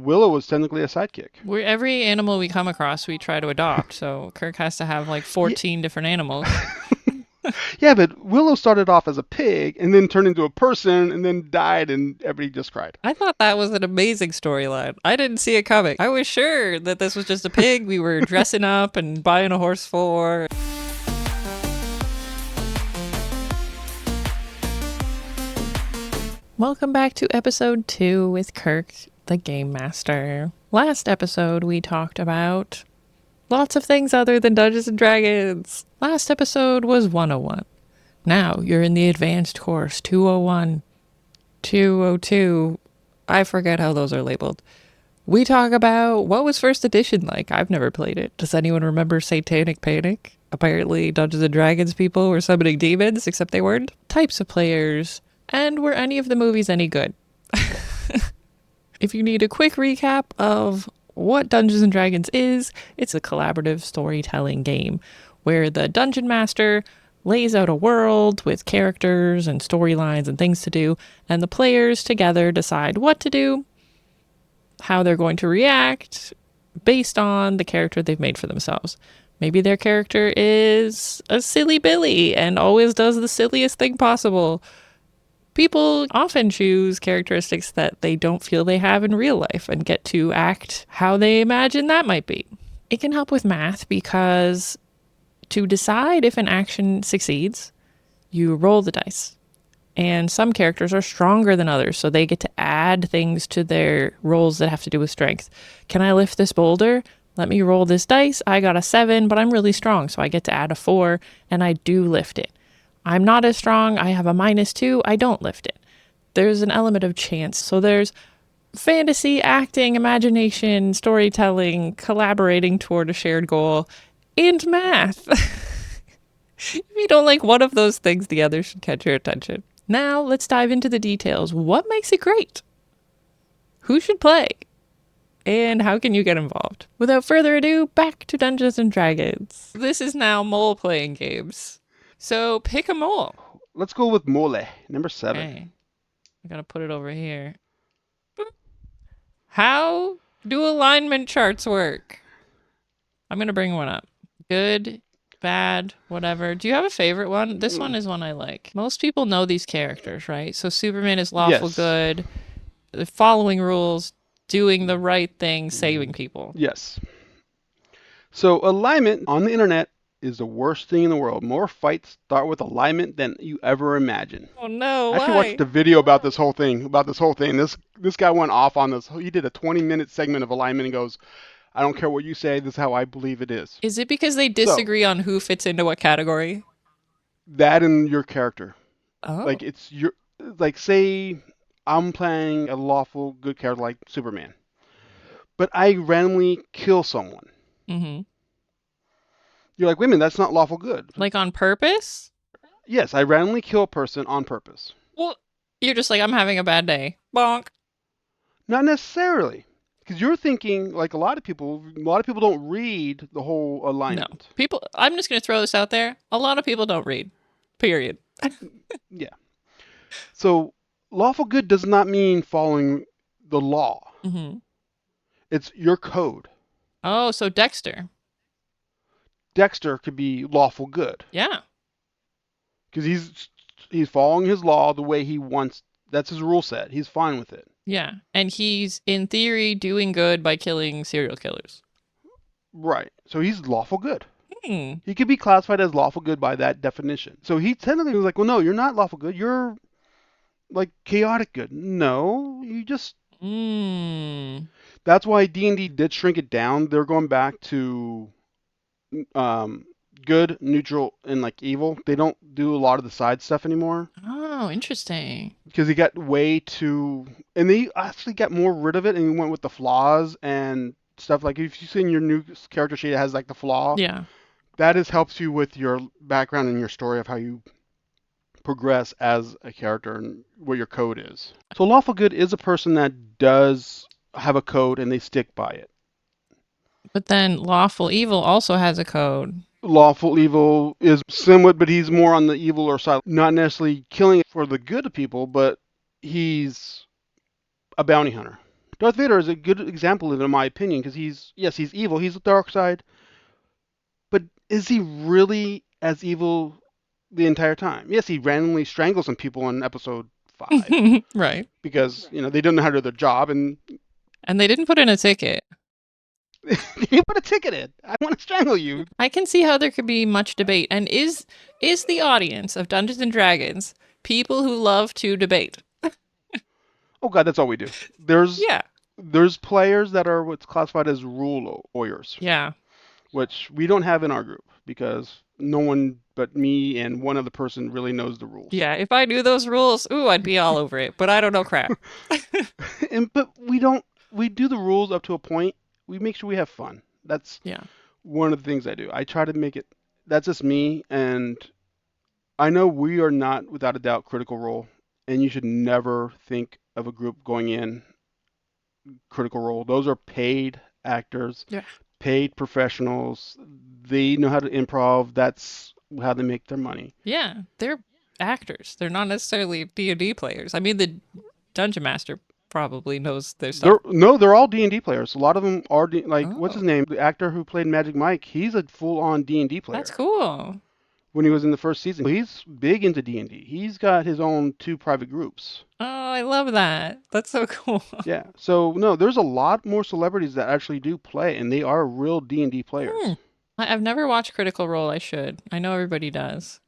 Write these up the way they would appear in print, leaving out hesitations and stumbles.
Willow was technically a sidekick. Every animal we come across, we try to adopt. So Kirk has to have like Yeah, 14 different animals. yeah, but Willow started off as a pig and then turned into a person and then died and everybody just cried. I thought that was an amazing storyline. I didn't see it coming. I was sure that this was just a pig we were dressing up and buying a horse for. Welcome back to episode 2 with Kirk, the Game Master. Last episode, we talked about lots of things other than Dungeons and Dragons. Last episode was 101. Now you're in the advanced course, 201, 202. I forget how those are labeled. We talk about what was first edition like. I've never played it. Does anyone remember Satanic Panic? Apparently Dungeons and Dragons people were summoning demons, except they weren't. Types of players. And were any of the movies any good? If you need a quick recap of what Dungeons and Dragons is, it's a collaborative storytelling game where the dungeon master lays out a world with characters and storylines and things to do, and the players together decide what to do, how they're going to react based on the character they've made for themselves. Maybe their character is a silly Billy and always does the silliest thing possible. People often choose characteristics that they don't feel they have in real life and get to act how they imagine that might be. It can help with math because to decide if an action succeeds, you roll the dice. And some characters are stronger than others, so they get to add things to their rolls that have to do with strength. Can I lift this boulder? Let me roll this dice. I got a 7, but I'm really strong, so I get to add a 4, and I do lift it. I'm not as strong. I have a -2. I don't lift it. There's an element of chance. So there's fantasy, acting, imagination, storytelling, collaborating toward a shared goal, and math. If you don't like one of those things, the other should catch your attention. Now let's dive into the details. What makes it great? Who should play? And how can you get involved? Without further ado, back to Dungeons and Dragons. This is now mole playing games. So pick a mole. Let's go with Mole, number 7. Okay. I gotta put it over here. Boop. How do alignment charts work? I'm gonna bring one up. Good, bad, whatever. Do you have a favorite one? This one is one I like. Most people know these characters, right? So Superman is lawful Yes. good, following rules, doing the right thing, saving people. Yes. So alignment on the internet is the worst thing in the world. More fights start with alignment than you ever imagine. Oh no, I actually watched why? a video about this whole thing. This guy went off on this. He did a 20-minute segment of alignment and goes, "I don't care what you say. This is how I believe it is." Is it because they So disagree on who fits into what category? that and your character, Oh. like it's your, like say I'm playing a lawful good character like Superman, but I randomly kill someone. Mm-hmm. You're like, wait a minute, that's not lawful good. Like on purpose? Yes, I randomly kill a person on purpose. Well, you're just like, I'm having a bad day. Bonk. Not necessarily. Because you're thinking, like a lot of people don't read the whole No. alignment. People, I'm just going to throw this out there. A lot of people don't read. Period. Yeah. So, lawful good does not mean following the law. Mm-hmm. It's your code. Oh, so Dexter. Dexter could be lawful good. Yeah. Because he's following his law the way he wants. That's his rule set. He's fine with it. Yeah. And he's, in theory, doing good by killing serial killers. Right. So he's lawful good. Hmm. He could be classified as lawful good by that definition. So he technically was like, well, no, you're not lawful good. You're like chaotic good. No, you just. Hmm. That's why D&D did shrink it down. They're going back to good, neutral, and like evil. They don't do a lot of the side stuff anymore Oh, interesting. because he got way too, and they actually got more rid of it and went with the flaws and stuff. Like if you see in your new character sheet it has like the flaw, Yeah. that is helps you with your background and your story of how you progress as a character and what your code is. So lawful good is a person that does have a code and they stick by it. But then lawful evil also has a code. Lawful evil is somewhat, but he's more on the evil or side, not necessarily killing for the good of people, but he's a bounty hunter. Darth Vader is a good example of it, in my opinion, because he's evil. He's the dark side, but is he really as evil the entire time? Yes, he randomly strangles some people in episode 5 Right. because they don't know how to do their job, and And they didn't put in a ticket. he put a ticket in. I want to strangle you. I can see how there could be much debate. And is the audience of Dungeons and Dragons people who love to debate? Oh God, that's all we do. There's Yeah. there's players that are what's classified as rule lawyers, Yeah. which we don't have in our group because no one but me and one other person really knows the rules. Yeah. If I knew those rules, ooh, I'd be all over it. But I don't know crap. But we don't. We do the rules up to a point. We make sure we have fun. That's Yeah. one of the things I do. I try to make it. That's just me, and I know we are not without a doubt Critical Role, and you should never think of a group going in Critical Role. Those are paid actors, Yeah. paid professionals. They know how to improv. That's how they make their money. Yeah. They're actors. They're not necessarily D&D players. I mean, the Dungeon Master probably knows their stuff. They're all D&D players. A lot of them are like what's his Oh, name? The actor who played Magic Mike. He's a full-on D&D that's player. cool. When he was in the first season, he's big into D&D. He's got his own 2 private groups. Oh, I love that. That's so cool. Yeah. So no, there's a lot more celebrities that actually do play, and they are real D&D Hmm. players. I've never watched Critical Role. I should. I know everybody does.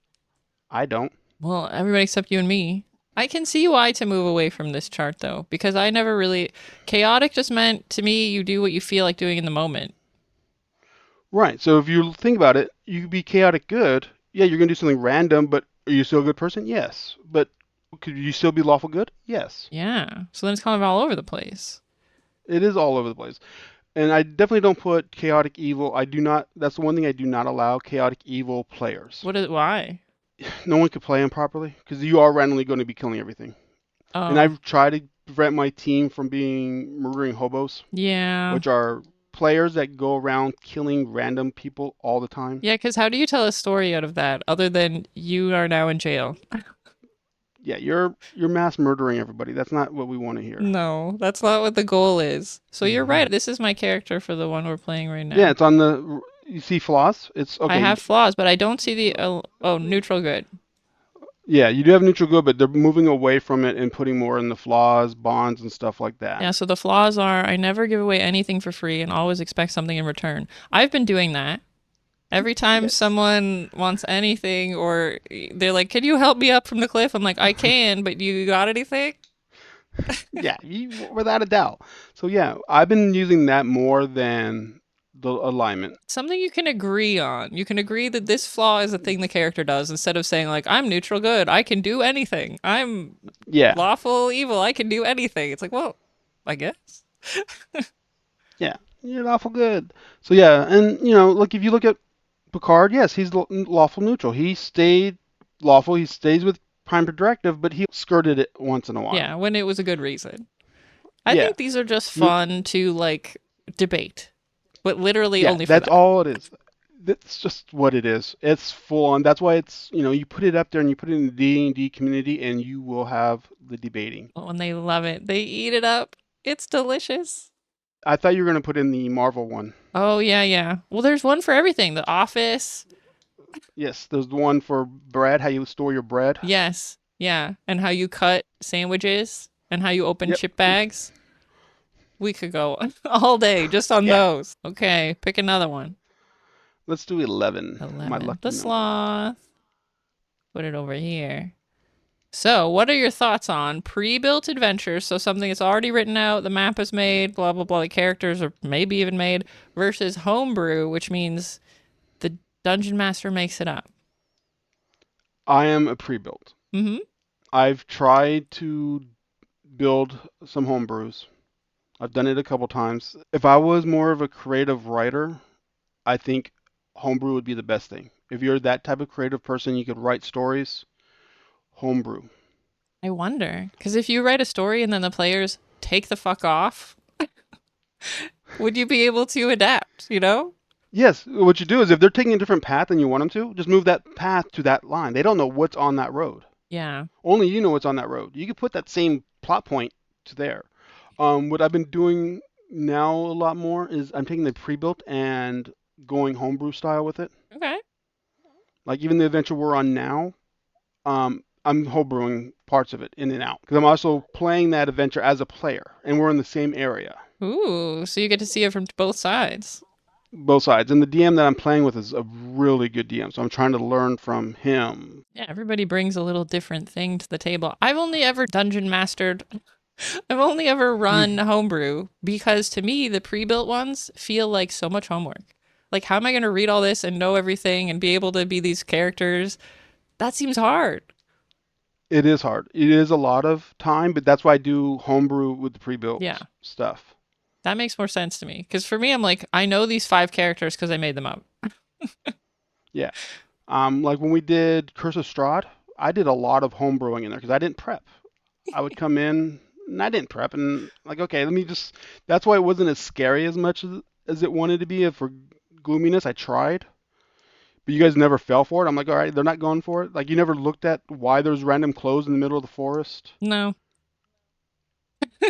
I don't. Well, everybody except you and me. I can see why to move away from this chart though, because I never really. Chaotic just meant to me you do what you feel like doing in the moment. Right. So if you think about it, you could be chaotic good. Yeah, you're gonna do something random, but are you still a good person? Yes. But could you still be lawful good? Yes. Yeah. So then it's kind of all over the place. It is all over the place. And I definitely don't put chaotic evil. I do not. That's the one thing I do not allow chaotic evil players. What is why? No one could play them properly because you are randomly going to be killing everything. And Oh, I've tried to prevent my team from being murdering hobos, yeah. which are players that go around killing random people all the time. Yeah, because how do you tell a story out of that other than you are now in jail? Yeah, you're mass murdering everybody. That's not what we want to hear. No, that's not what the goal is. So you're Hmm. right. This is my character for the one we're playing right Yeah, now. it's on the. You see flaws? It's I okay. have flaws, but I don't see the neutral good. Yeah, you do have neutral good, but they're moving away from it and putting more in the flaws, bonds, and stuff like that. Yeah, so the flaws are I never give away anything for free and always expect something in return. I've been doing that. Every time Yes. someone wants anything or they're like, "Can you help me up from the cliff?" I'm like, "I can, but you got anything?" Yeah, without a doubt. So yeah, I've been using that more than the alignment. Something you can agree on. You can agree that this flaw is a thing the character does instead of saying like, "I'm neutral good. I can do anything. I'm Yeah, lawful evil. I can do anything." It's like, "Well, I guess." yeah, you're lawful good. So yeah, and like if you look at Picard, yes, he's lawful neutral. He stayed lawful. He stays with Prime Directive, but he skirted it once in a Yeah, while. when it was a good reason. I Yeah, think these are just he, fun to like debate, but literally yeah, only for that's that. all it is. That's just what it is. It's full on. That's why it's you put it up there and you put it in the D&D community, and you will have the debating. Oh, and they love it. They eat it up. It's delicious. I thought you were gonna put in the Marvel one. Oh, yeah, yeah. Well, there's one for everything. The Office. Yes, there's the one for bread, how you store your bread. Yes. Yeah. And how you cut sandwiches and how you open Yep. chip bags. We could go all day just on Yeah. those. Okay, pick another one. Let's do 11. My 11. lucky The number. Sloth. Put it over here. So, what are your thoughts on pre-built adventures? So something that's already written out, the map is made, blah blah blah, the characters are maybe even made, versus homebrew, which means the dungeon master makes it up. I am a pre-built. Mm-hmm. I've tried to build some homebrews. I've done it a couple times. If I was more of a creative writer, I think homebrew would be the best thing. If you're that type of creative person, you could write stories, homebrew. I wonder, because if you write a story and then the players take the fuck off, would you be able to adapt? You know? Yes, what you do is if they're taking a different path than you want them to, just move that path to that line. They don't know what's on that road. Yeah. Only you know what's on that road. You could put that same plot point to there. What I've been doing now a lot more is I'm taking the pre-built and going homebrew style with it. Okay. Like even the adventure we're on now, I'm homebrewing parts of it in and out because I'm also playing that adventure as a player, and we're in the same area, Ooh, so you get to see it from both sides. both sides. And the DM that I'm playing with is a really good DM, so I'm trying to learn from him. Yeah, everybody brings a little different thing to the table. I've only ever dungeon mastered. I've only ever run homebrew because to me, the pre built ones feel like so much homework. Like, how am I going to read all this and know everything and be able to be these characters? That seems hard. It is hard. It is a lot of time, but that's why I do homebrew with the Yeah, pre-built stuff. that makes more sense to me. Because for me, I'm like, I know these five characters because I made them up. Yeah. Like when we did Curse of Strahd, I did a lot of homebrewing in there because I didn't prep. I would come in and I didn't prep and like, okay, let me just. That's why it wasn't as scary as much as it wanted to be. For gloominess, I tried, but you guys never fell for it. I'm like, all right, they're not going for it. Like you never looked at why there's random clothes in the middle of the forest. No,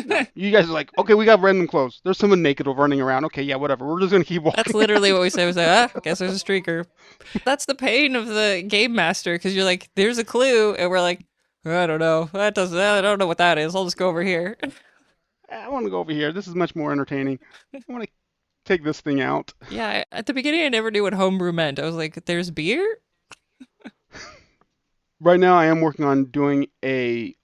No, you guys are like, okay, we got random clothes. There's someone naked running around. Okay, yeah, whatever. We're just gonna keep that's walking. literally what we say. We say, ah, guess there's a streaker. That's the pain of the game master because you're like, there's a clue, and we're like, I don't know. That doesn't. I don't know what that is. I'll just go over here. I want to go over here. This is much more entertaining. I want to take this thing out. Yeah, at the beginning, I never knew what homebrew meant. I was like, there's beer? Right now, I am working on doing a.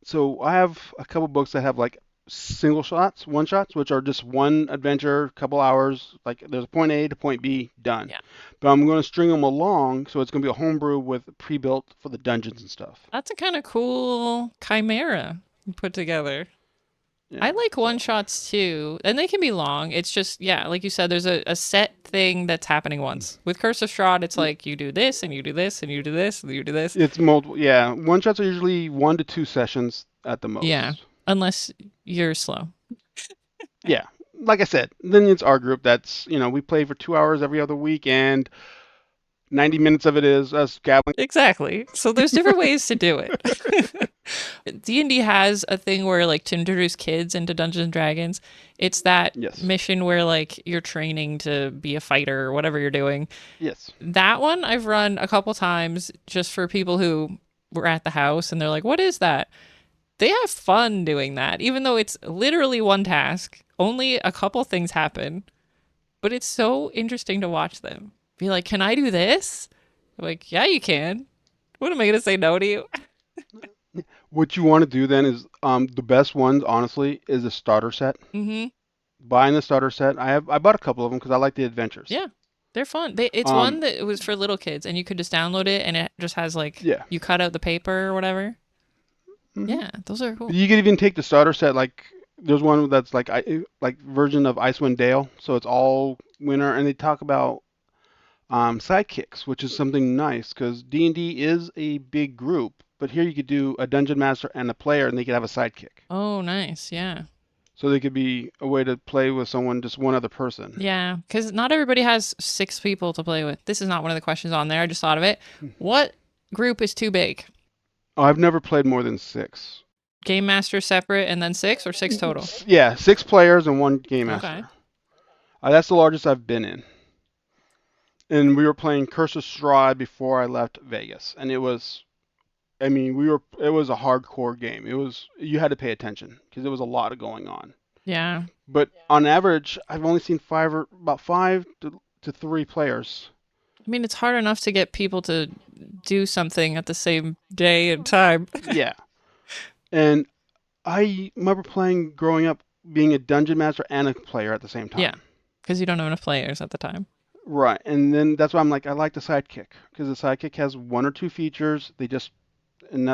So I have a couple books that have like single shots, one shots, which are just one adventure, couple hours. Like there's a point A to point B, done. Yeah. But I'm going to string them along, so it's going to be a homebrew with pre-built for the dungeons and stuff. That's a kind of cool chimera you put together. Yeah. I like one So shots too, and they can be long. It's just, yeah, like you said, there's a set thing that's happening once. With Curse of Strahd, it's like you do this, and you do this, and you do this, and you do this. it's multiple. Yeah, one shots are usually 1 to 2 sessions at the Yeah, most. unless you're slow. Yeah, like I said, then it's our group. That's we play for 2 hours every other week, and 90 minutes of it is us gabbling. Exactly. So there's different ways to do it. D&D has a thing where like to introduce kids into Dungeons and Dragons, it's that Yes. mission where like you're training to be a fighter or whatever you're doing. Yes. That one I've run a couple times just for people who were at the house and they're like, "What is that?" They have fun doing that, even though it's literally one task. Only a couple things happen, but it's so interesting to watch them. Be like, "Can I do this?" I'm like, "Yeah, you can." What am I going to say no to you? What you want to do then is the best ones, honestly, is a starter set. Mhm. Buying the starter set. I bought a couple of them because I like the adventures. Yeah. They're fun. It's one Um, that it was for little kids and you could just download it and it just has like yeah. you cut out the paper or whatever. hmm Yeah, those are cool. You could even take the starter set. Like there's one that's like version of Icewind Dale, so it's all winter, and they talk about sidekicks, which is something nice because D&D is a big group. But here you could do a dungeon master and a player, and they could have a sidekick. Oh, nice. Yeah. So they could be a way to play with someone, just one other person. Yeah, because not everybody has six people to play with. This is not one of the questions on there. I just thought of it. What group is too big? Oh, I've never played more than six. Game master separate and then six or six total? Yeah, 6 players and one game Okay. master. That's the largest I've been in. And we were playing Curse of Strahd before I left Vegas, and it was, I mean, it was a hardcore game. You had to pay attention because there was a lot of going on. Yeah. But on average, I've only seen about 5 to 3 players. I mean, it's hard enough to get people to do something at the same day and time. Yeah. And I remember playing growing up, being a dungeon master and a player at the same time. Yeah, because you don't have enough players at the time. Right. And then that's why I'm like, I like the sidekick because the sidekick has 1 or 2 features. And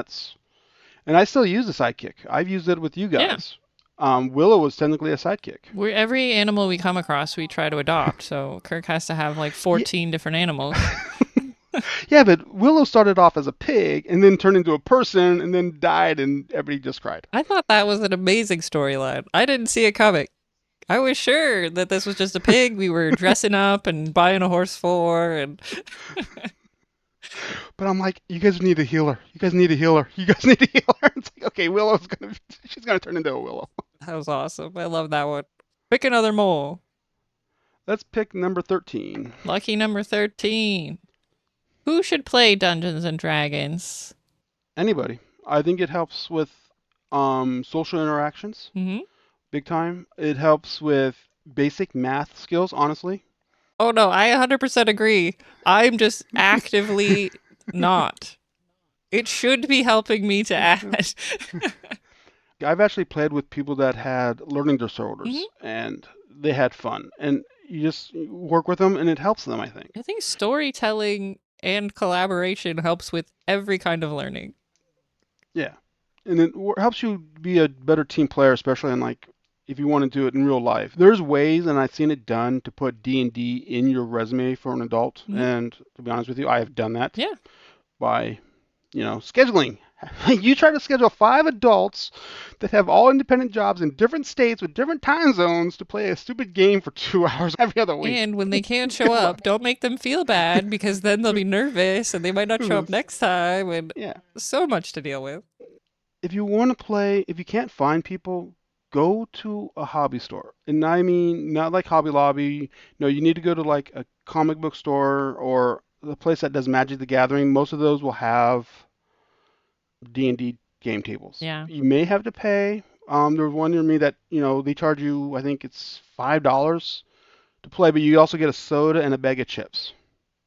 I still use the sidekick. I've used it with you Yeah. guys. Willow was technically a sidekick. Every animal we come across, we try to adopt. So Kirk has to have like 14 different animals. Yeah, but Willow started off as a pig and then turned into a person and then died and everybody just cried. I thought that was an amazing storyline. I didn't see it coming. I was sure that this was just a pig we were dressing up and buying a horse for. And But I'm like, you guys need a healer. You guys need a healer. You guys need a healer. It's like, okay, she's gonna turn into a Willow. That was awesome. I love that one. Pick another mole. Let's pick number 13. Lucky number 13. Who should play Dungeons and Dragons? Anybody. I think it helps with social interactions, Hmm. big time. It helps with basic math skills, honestly. Oh no, I 100% agree. I'm just actively not. It should be helping me to add. I've actually played with people that had learning Hmm. disorders and they had fun. And you just work with them and it helps them, I think. I think storytelling and collaboration helps with every kind of learning. Yeah. And it helps you be a better team player, especially in like if you want to do it in real life. There's ways, and I've seen it done to put D&D in your resume for an adult. Hmm. And to be honest with you, I have done that Yeah. by, scheduling. You try to schedule 5 adults that have all independent jobs in different states with different time zones to play a stupid game for 2 hours every other week. And when they can't show Good luck. up, don't make them feel bad because then they'll be nervous and they might not show up next time and Yeah. so much to deal with. If you want to play, if you can't find people, go to a hobby store. And I mean, not like Hobby Lobby. No, you need to go to like a comic book store or the place that does Magic the Gathering. Most of those will have D&D game tables. Yeah. You may have to pay. There was one near me that, they charge you, I think it's $5 to play, but you also get a soda and a bag of chips.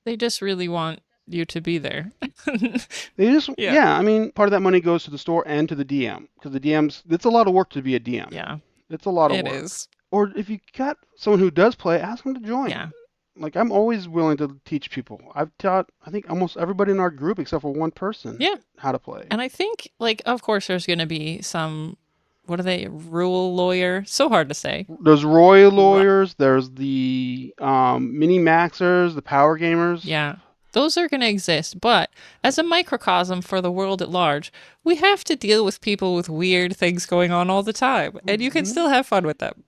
They just really want you to be there. They just, Yeah. yeah, I mean, part of that money goes to the store and to the DM because the DMs, it's a lot of work to be a DM. Yeah, It's a lot of it work. is. Or if you got someone who does play, ask them to join. Yeah. Like I'm always willing to teach people. I've taught I think almost everybody in our group except for one person Yeah. how to play. And I think, like, of course, there's going to be some, what are they, rule lawyer? So hard to say. There's Roy lawyers, there's the mini maxers, the power gamers. Yeah. Those are going to exist. But as a microcosm for the world at large, we have to deal with people with weird things going on all the time. And you can still have fun with them.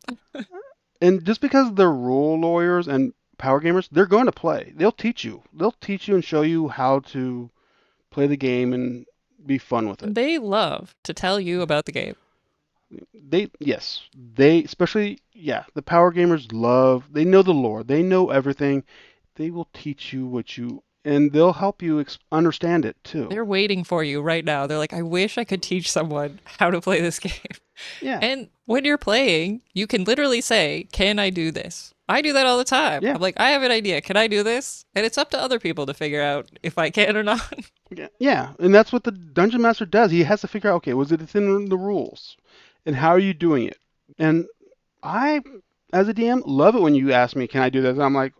And just because they're rule lawyers and power gamers, they're going to play. They'll teach you. They'll teach you and show you how to play the game and be fun with it. They love to tell you about the game. They especially, yeah, the power gamers they know the lore, they know everything. They will teach you and they'll help you understand it too. They're waiting for you right now. They're like, I wish I could teach someone how to play this game. Yeah. And when you're playing, you can literally say, can I do this? I do that all the time. Yeah. I'm like, I have an idea. Can I do this? And it's up to other people to figure out if I can or not. Yeah, and that's what the dungeon master does. He has to figure out, okay, was it within the rules? And how are you doing it? And I, as a DM, love it when you ask me, can I do this? And I'm like,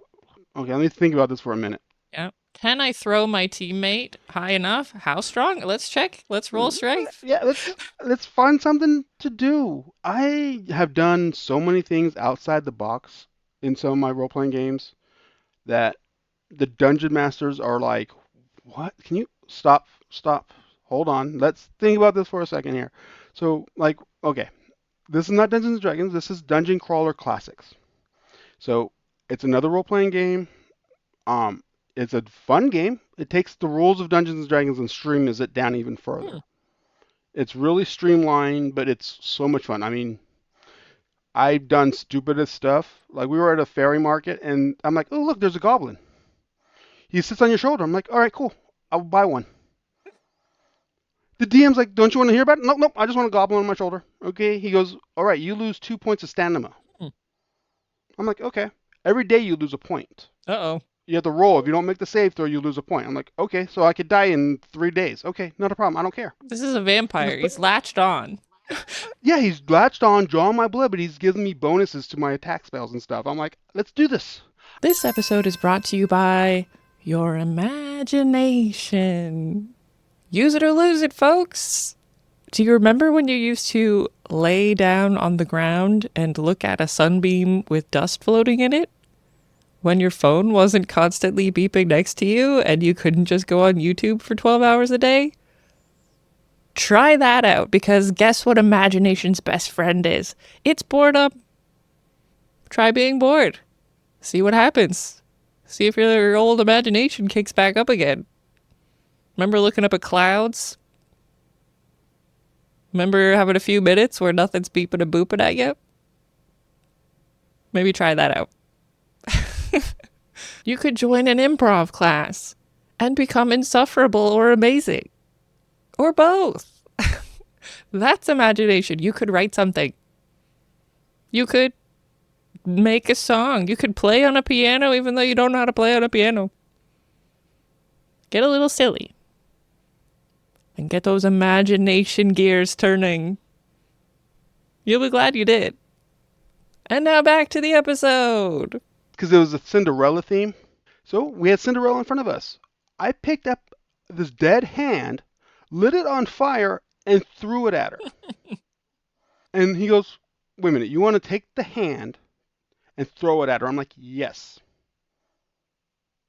okay, let me think about this for a minute. Yeah. Can I throw my teammate high enough? How strong? Let's check. Let's roll strength. Yeah, let's find something to do. I have done so many things outside the box in some of my role-playing games that the dungeon masters are like, what? Can you stop? Hold on. Let's think about this for a second here. So, like, okay, this is not Dungeons and Dragons. This is Dungeon Crawler Classics. So it's another role-playing game. It's a fun game. It takes the rules of Dungeons and Dragons and streams it down even further. It's really streamlined, but it's so much fun. I mean, I've done stupidest stuff. Like we were at a fairy market, and I'm like, oh look, there's a goblin. He sits on your shoulder. I'm like, all right, cool. I'll buy one. The DM's like, don't you want to hear about it? Nope. I just want a goblin on my shoulder. Okay. He goes, all right, you lose 2 points of stamina. I'm like, okay. Every day you lose a point. Uh-oh. You have to roll. If you don't make the save throw, you lose a point. I'm like, okay, so I could die in 3 days. Okay, not a problem. I don't care. This is a vampire. He's latched on. Yeah, he's latched on, drawing my blood, but he's giving me bonuses to my attack spells and stuff. I'm like, let's do this. This episode is brought to you by your imagination. Use it or lose it, folks. Do you remember when you used to lay down on the ground and look at a sunbeam with dust floating in it? When your phone wasn't constantly beeping next to you and you couldn't just go on YouTube for 12 hours a day? Try that out, because guess what imagination's best friend is? It's boredom. Try being bored. See what happens. See if your old imagination kicks back up again. Remember looking up at clouds? Remember having a few minutes where nothing's beeping and booping at you? Maybe try that out. You could join an improv class and become insufferable or amazing. Or both. That's imagination. You could write something. You could make a song. You could play on a piano even though you don't know how to play on a piano. Get a little silly. And get those imagination gears turning. You'll be glad you did. And now back to the episode. Because it was a Cinderella theme. So we had Cinderella in front of us. I picked up this dead hand, lit it on fire, and threw it at her. And he goes, wait a minute, you want to take the hand and throw it at her? I'm like, yes.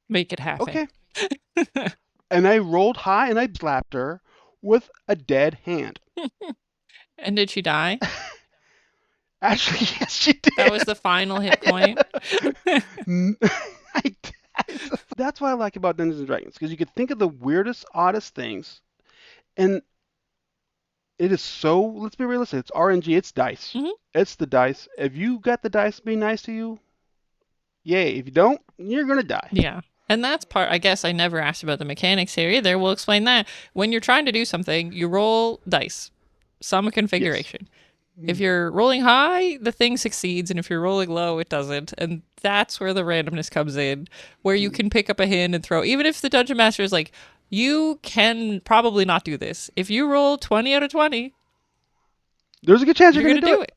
Make it happen. Okay. And I rolled high and I slapped her with a dead hand. And did she die? Actually, yes, she did. That was the final hit point. I did. That's what I like about Dungeons and Dragons, because you could think of the weirdest, oddest things, and it is so, let's be realistic, it's RNG, it's dice. Mhm. It's the dice. If you got the dice being nice to you, yay. If you don't, you're going to die. Yeah. And that's part, I guess I never asked about the mechanics here either. We'll explain that. When you're trying to do something, you roll dice, some configuration. Yes. If you're rolling high, the thing succeeds, and if you're rolling low, it doesn't. And that's where the randomness comes in, where you can pick up a hand and throw. Even if the dungeon master is like, you can probably not do this. If you roll 20 out of 20, there's a good chance you're going to do it.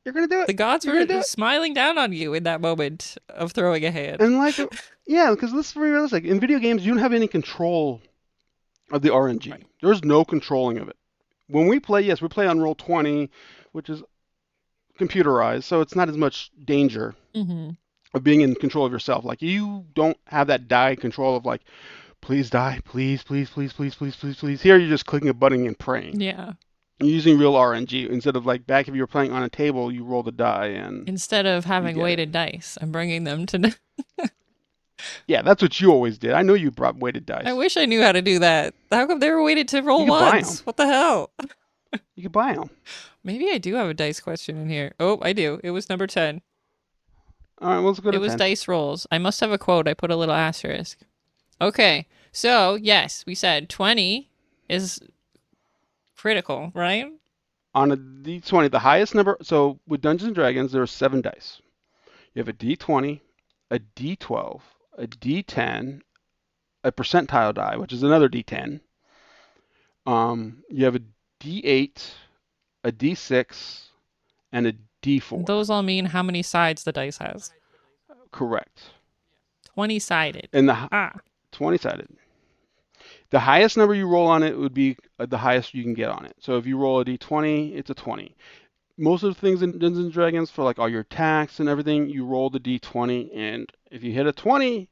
You're going to do it. The gods were smiling down on you in that moment of throwing a hand. And like, yeah, because let's be realistic. In video games, you don't have any control of the RNG. Right. There's no controlling of it. When we play, yes, we play on Roll20, which is computerized, so it's not as much danger of being in control of yourself. Like, you don't have that die control of like, please die, please, please, please, please, please, please, please. Here, you're just clicking a button and praying. Yeah. You're using real RNG instead of like back if you were playing on a table, you roll the die and instead of having weighted dice, I'm bringing them to. Yeah, that's what you always did. I know you brought weighted dice. I wish I knew how to do that. How come they were weighted to roll ones? What the hell? You could buy them. Maybe I do have a dice question in here. Oh, I do. It was number 10. All right, well, let's go to 10. It was dice rolls. I must have a quote. I put a little asterisk. Okay, so yes, we said 20 is critical, right? On a D20, the highest number. So with Dungeons and Dragons, there are 7 dice. You have a D20, a D12, a D10, a percentile die, which is another D10. You have a D8, a D6, and a D4. Those all mean how many sides the dice has. Correct. 20-sided. And 20-sided. The highest number you roll on it would be the highest you can get on it. So if you roll a D20, it's a 20. Most of the things in Dungeons and Dragons, for like all your attacks and everything, you roll the D20, and if you hit a 20,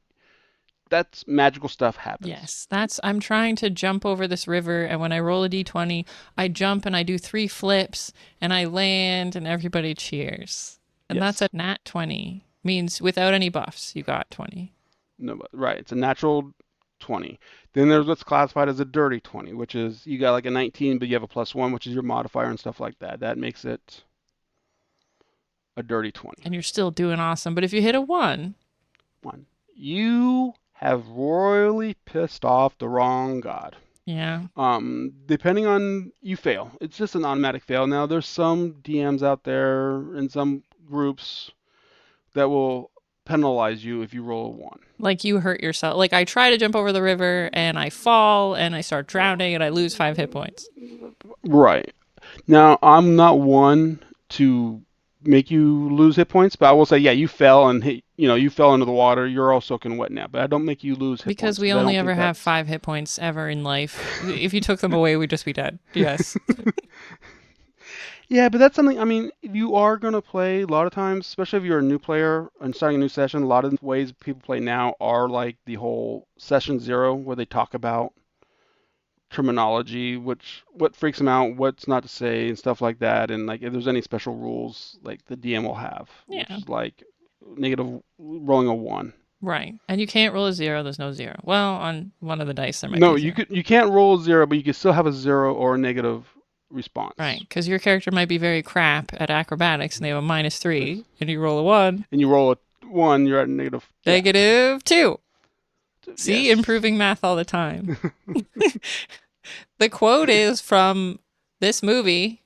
that's magical stuff happens. Yes, I'm trying to jump over this river, and when I roll a D20, I jump and I do 3 flips, and I land, and everybody cheers. And that's a nat 20. Means without any buffs, you got 20. No, right. It's a natural 20. Then there's what's classified as a dirty 20, which is you got like a 19, but you have a +1, which is your modifier and stuff like that. That makes it a dirty 20. And you're still doing awesome. But if you hit a 1, you have royally pissed off the wrong god. Yeah. Depending on, you fail. It's just an automatic fail. Now, there's some DMs out there and some groups that will penalize you if you roll a 1. Like you hurt yourself. Like I try to jump over the river and I fall and I start drowning and I lose 5 hit points. Right. Now, I'm not one to make you lose hit points, but I will say, yeah, you fell and you fell into the water. You're all soaking wet now, but I don't make you lose hit points. Because we only ever have 5 hit points ever in life. If you took them away, we'd just be dead. Yes. Yeah, but that's something, I mean, if you are going to play, a lot of times, especially if you're a new player and starting a new session, a lot of the ways people play now are like the whole session 0, where they talk about terminology, what freaks them out, what's not to say, and stuff like that. And like if there's any special rules, like the DM will have, which is like negative rolling a 1. Right, and you can't roll a 0. There's no 0. Well, on one of the dice there might be no, a 0. you can't roll a 0, but you can still have a 0 or a negative response. Right, because your character might be very crap at acrobatics and they have a -3, and you roll a 1. And you roll a 1, you're at negative. Yeah. -2. See, Yes. improving math all the time. The quote is from this movie.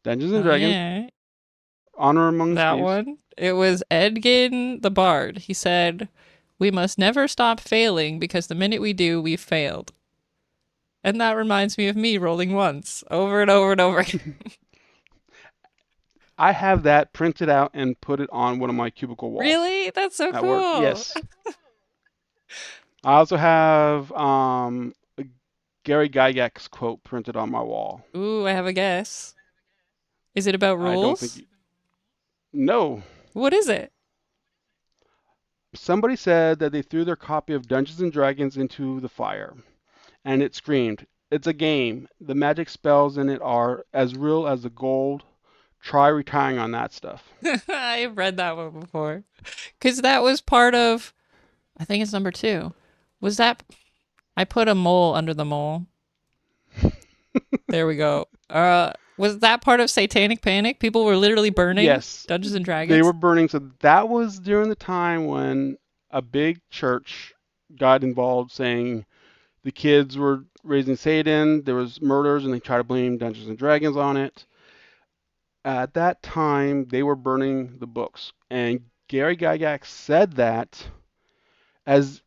Dungeons and Oh, Dragons, yeah. Honor Amongst That Thieves. one. It was Edgin the Bard. He said, "We must never stop failing because the minute we do, we've failed." And that reminds me of me rolling once, over and over and over again. I have that printed out and put it on one of my cubicle walls Really? That's so at work. cool. Yes. I also have a Gary Gygax quote printed on my wall. Ooh, I have a guess. Is it about I don't think rules? you... No. What is it? Somebody said that they threw their copy of Dungeons and Dragons into the fire, and it screamed, "It's a game. The magic spells in it are as real as the gold. Try retiring on that stuff." I've read that one before. Because that was part of, I think it's number 2. Was that, I put a mole under the mole. There we go. Was that part of Satanic Panic? People were literally burning Yes, Dungeons and they were Dragons? burning. So that was during the time when a big church got involved, saying the kids were raising Satan, there was murders, and they tried to blame Dungeons and Dragons on it. At that time, they were burning the books, and Gary Gygax said that as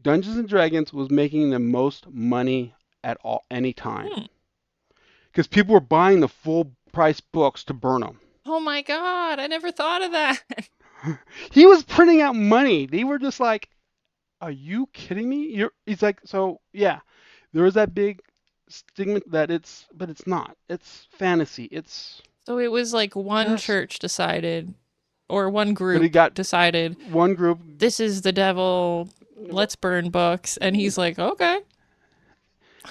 Dungeons and Dragons was making the most money at any time, Hmm. because people were buying the full price books to burn them. Oh my god, I never thought of that. He was printing out money. They were just like, "Are you kidding me?" He's like, so yeah, there was that big stigma that but it's not. It's fantasy. It's So it was like one just, church decided, or one but it group got decided, one group, this is the devil, let's burn books. And he's like, okay.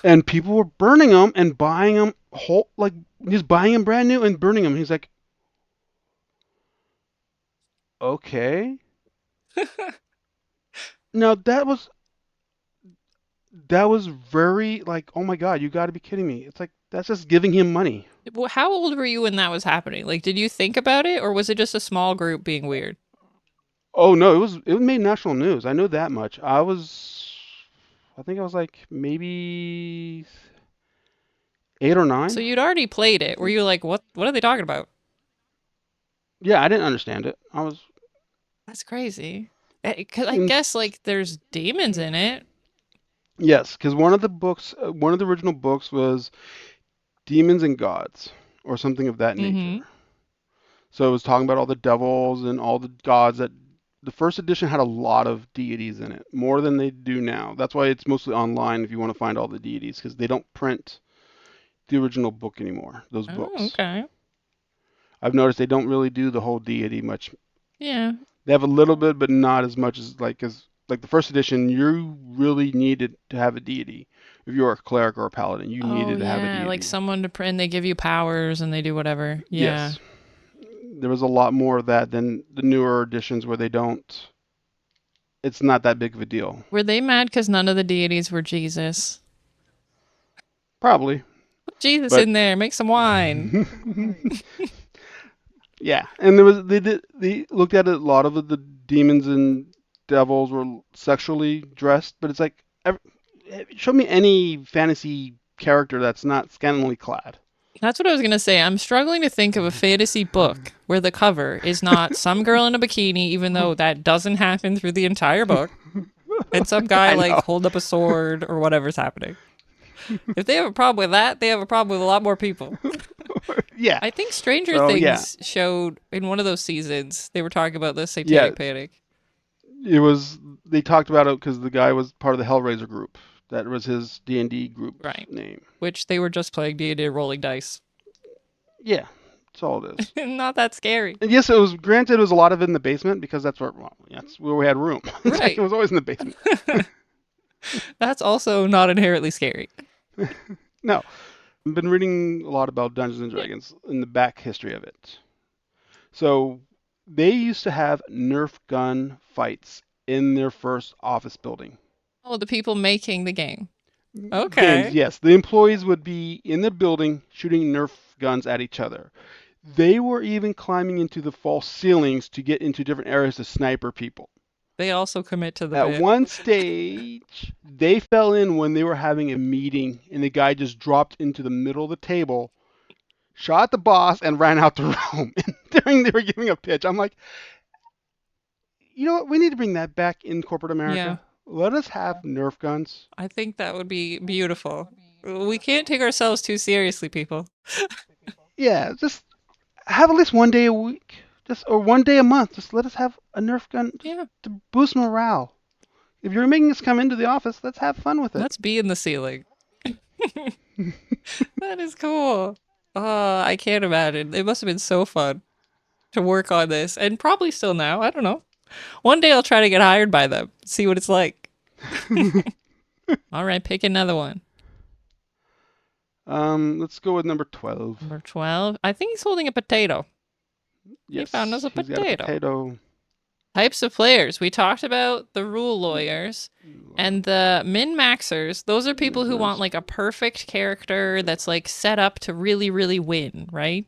and people were burning them and buying them whole, like he's buying them brand new and burning them. He's like, okay. Now that was very like, oh my God, you got to be kidding me. It's like that's just giving him money. How old were you when that was happening? Like, did you think about it, or was it just a small group being weird? Oh no, it made national news. I know that much. I think I was like maybe 8 or 9. So you'd already played it. Were you like, what are they talking about? Yeah, I didn't understand it. I was That's crazy. Because I in, guess, like, there's demons in it. yes, because one of the original books was Demons and Gods or something of that nature. Mm-hmm. So it was talking about all the devils and all the gods that the first edition had a lot of deities in it, more than they do now. That's why it's mostly online if you want to find all the deities, because they don't print the original book anymore, those Oh, books. okay. I've noticed they don't really do the whole deity much. Yeah. They have a little bit, but not as much as the first edition. You really needed to have a deity. If you were a cleric or a paladin, you Oh, needed to have a yeah. Like deity. someone to print, they give you powers and they do whatever. Yeah. Yes, there was a lot more of that than the newer editions where they don't. It's not that big of a deal. Were they mad because none of the deities were Jesus? Probably, Put Jesus but in there, make some wine. yeah. And there was they looked at it, a lot of the demons and devils were sexually dressed, but it's like show me any fantasy character that's not scantily clad. That's what I was going to say. I'm struggling to think of a fantasy book where the cover is not some girl in a bikini, even though that doesn't happen through the entire book, and some guy I like know. holding up a sword or whatever's happening. If they have a problem with that, they have a problem with a lot more people. Yeah. I think Stranger So yeah, Things showed in one of those seasons, they were talking about the yeah. Satanic Panic. It was they talked about it because the guy was part of the Hellraiser group. That was his D&D group Right. name. Which they were just playing D&D rolling dice. Yeah, that's all it is. Not that scary. And yes, it was granted. It was a lot of it in the basement because that's where we had room. Right. It was always in the basement. That's also not inherently scary. No, I've been reading a lot about Dungeons and Dragons in the back history of it. So they used to have Nerf gun fights in their first office building. Oh, the people making the game. Games, Okay. yes. The employees would be in the building shooting Nerf guns at each other. They were even climbing into the false ceilings to get into different areas to sniper people. They also commit to the At bit. one stage, they fell in when they were having a meeting, and the guy just dropped into the middle of the table, shot the boss, and ran out the room. And during they were giving a pitch, I'm like, you know what? We need to bring that back in corporate Yeah. America. Let us have Nerf guns. I think that would be beautiful. We can't take ourselves too seriously, people. Yeah, just have at least one day a week, just or one day a month. Just let us have a Nerf gun just Yeah. to boost morale. If you're making us come into the office, let's have fun with it. Let's be in the ceiling. That is cool. I can't imagine. It must have been so fun to work on this, and probably still now. I don't know. One day I'll try to get hired by them, see what it's like. All right, pick another one. Let's go with number 12. Number 12. I think he's holding a potato. He found us Yes, a he's got a potato. potato. Types of players. We talked about the rule lawyers and the min-maxers. Those are people who want like a perfect character that's like set up to really, really win, right?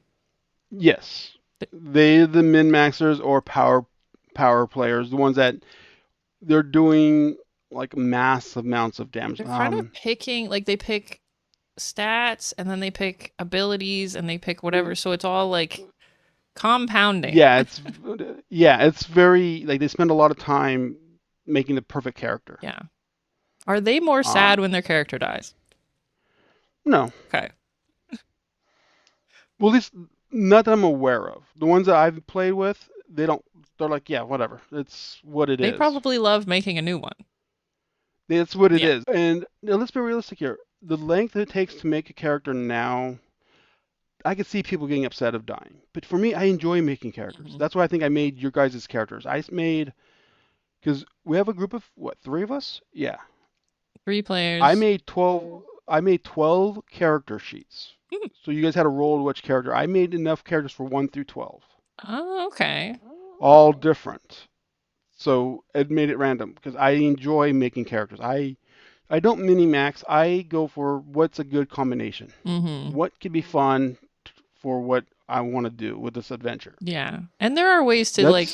Yes, they the min maxers or power players, the ones that they're doing like mass amounts of damage. They're kind of picking, like they pick stats and then they pick abilities and they pick whatever. So it's all like compounding. It's very like they spend a lot of time making the perfect character. Yeah. Are they more sad when their character dies? No. Okay. Well, at least not that I'm aware of. The ones that I've played with, they don't. They're like, yeah, whatever. It's what it is. They probably love making a new one. It's what it is. And now, let's be realistic here. The length it takes to make a character now, I could see people getting upset of dying. But for me, I enjoy making characters. That's why I think I made your guys' characters. I made because we have a group of what, 3 of us? Yeah. 3 players. I made 12. I made 12 character sheets. So you guys had to roll which character. I made enough characters for 1 through 12. Oh, okay. All different. So it made it random because I enjoy making characters. I don't mini max. I go for what's a good combination. What could be fun for what I want to do with this adventure. Yeah. And there are ways to like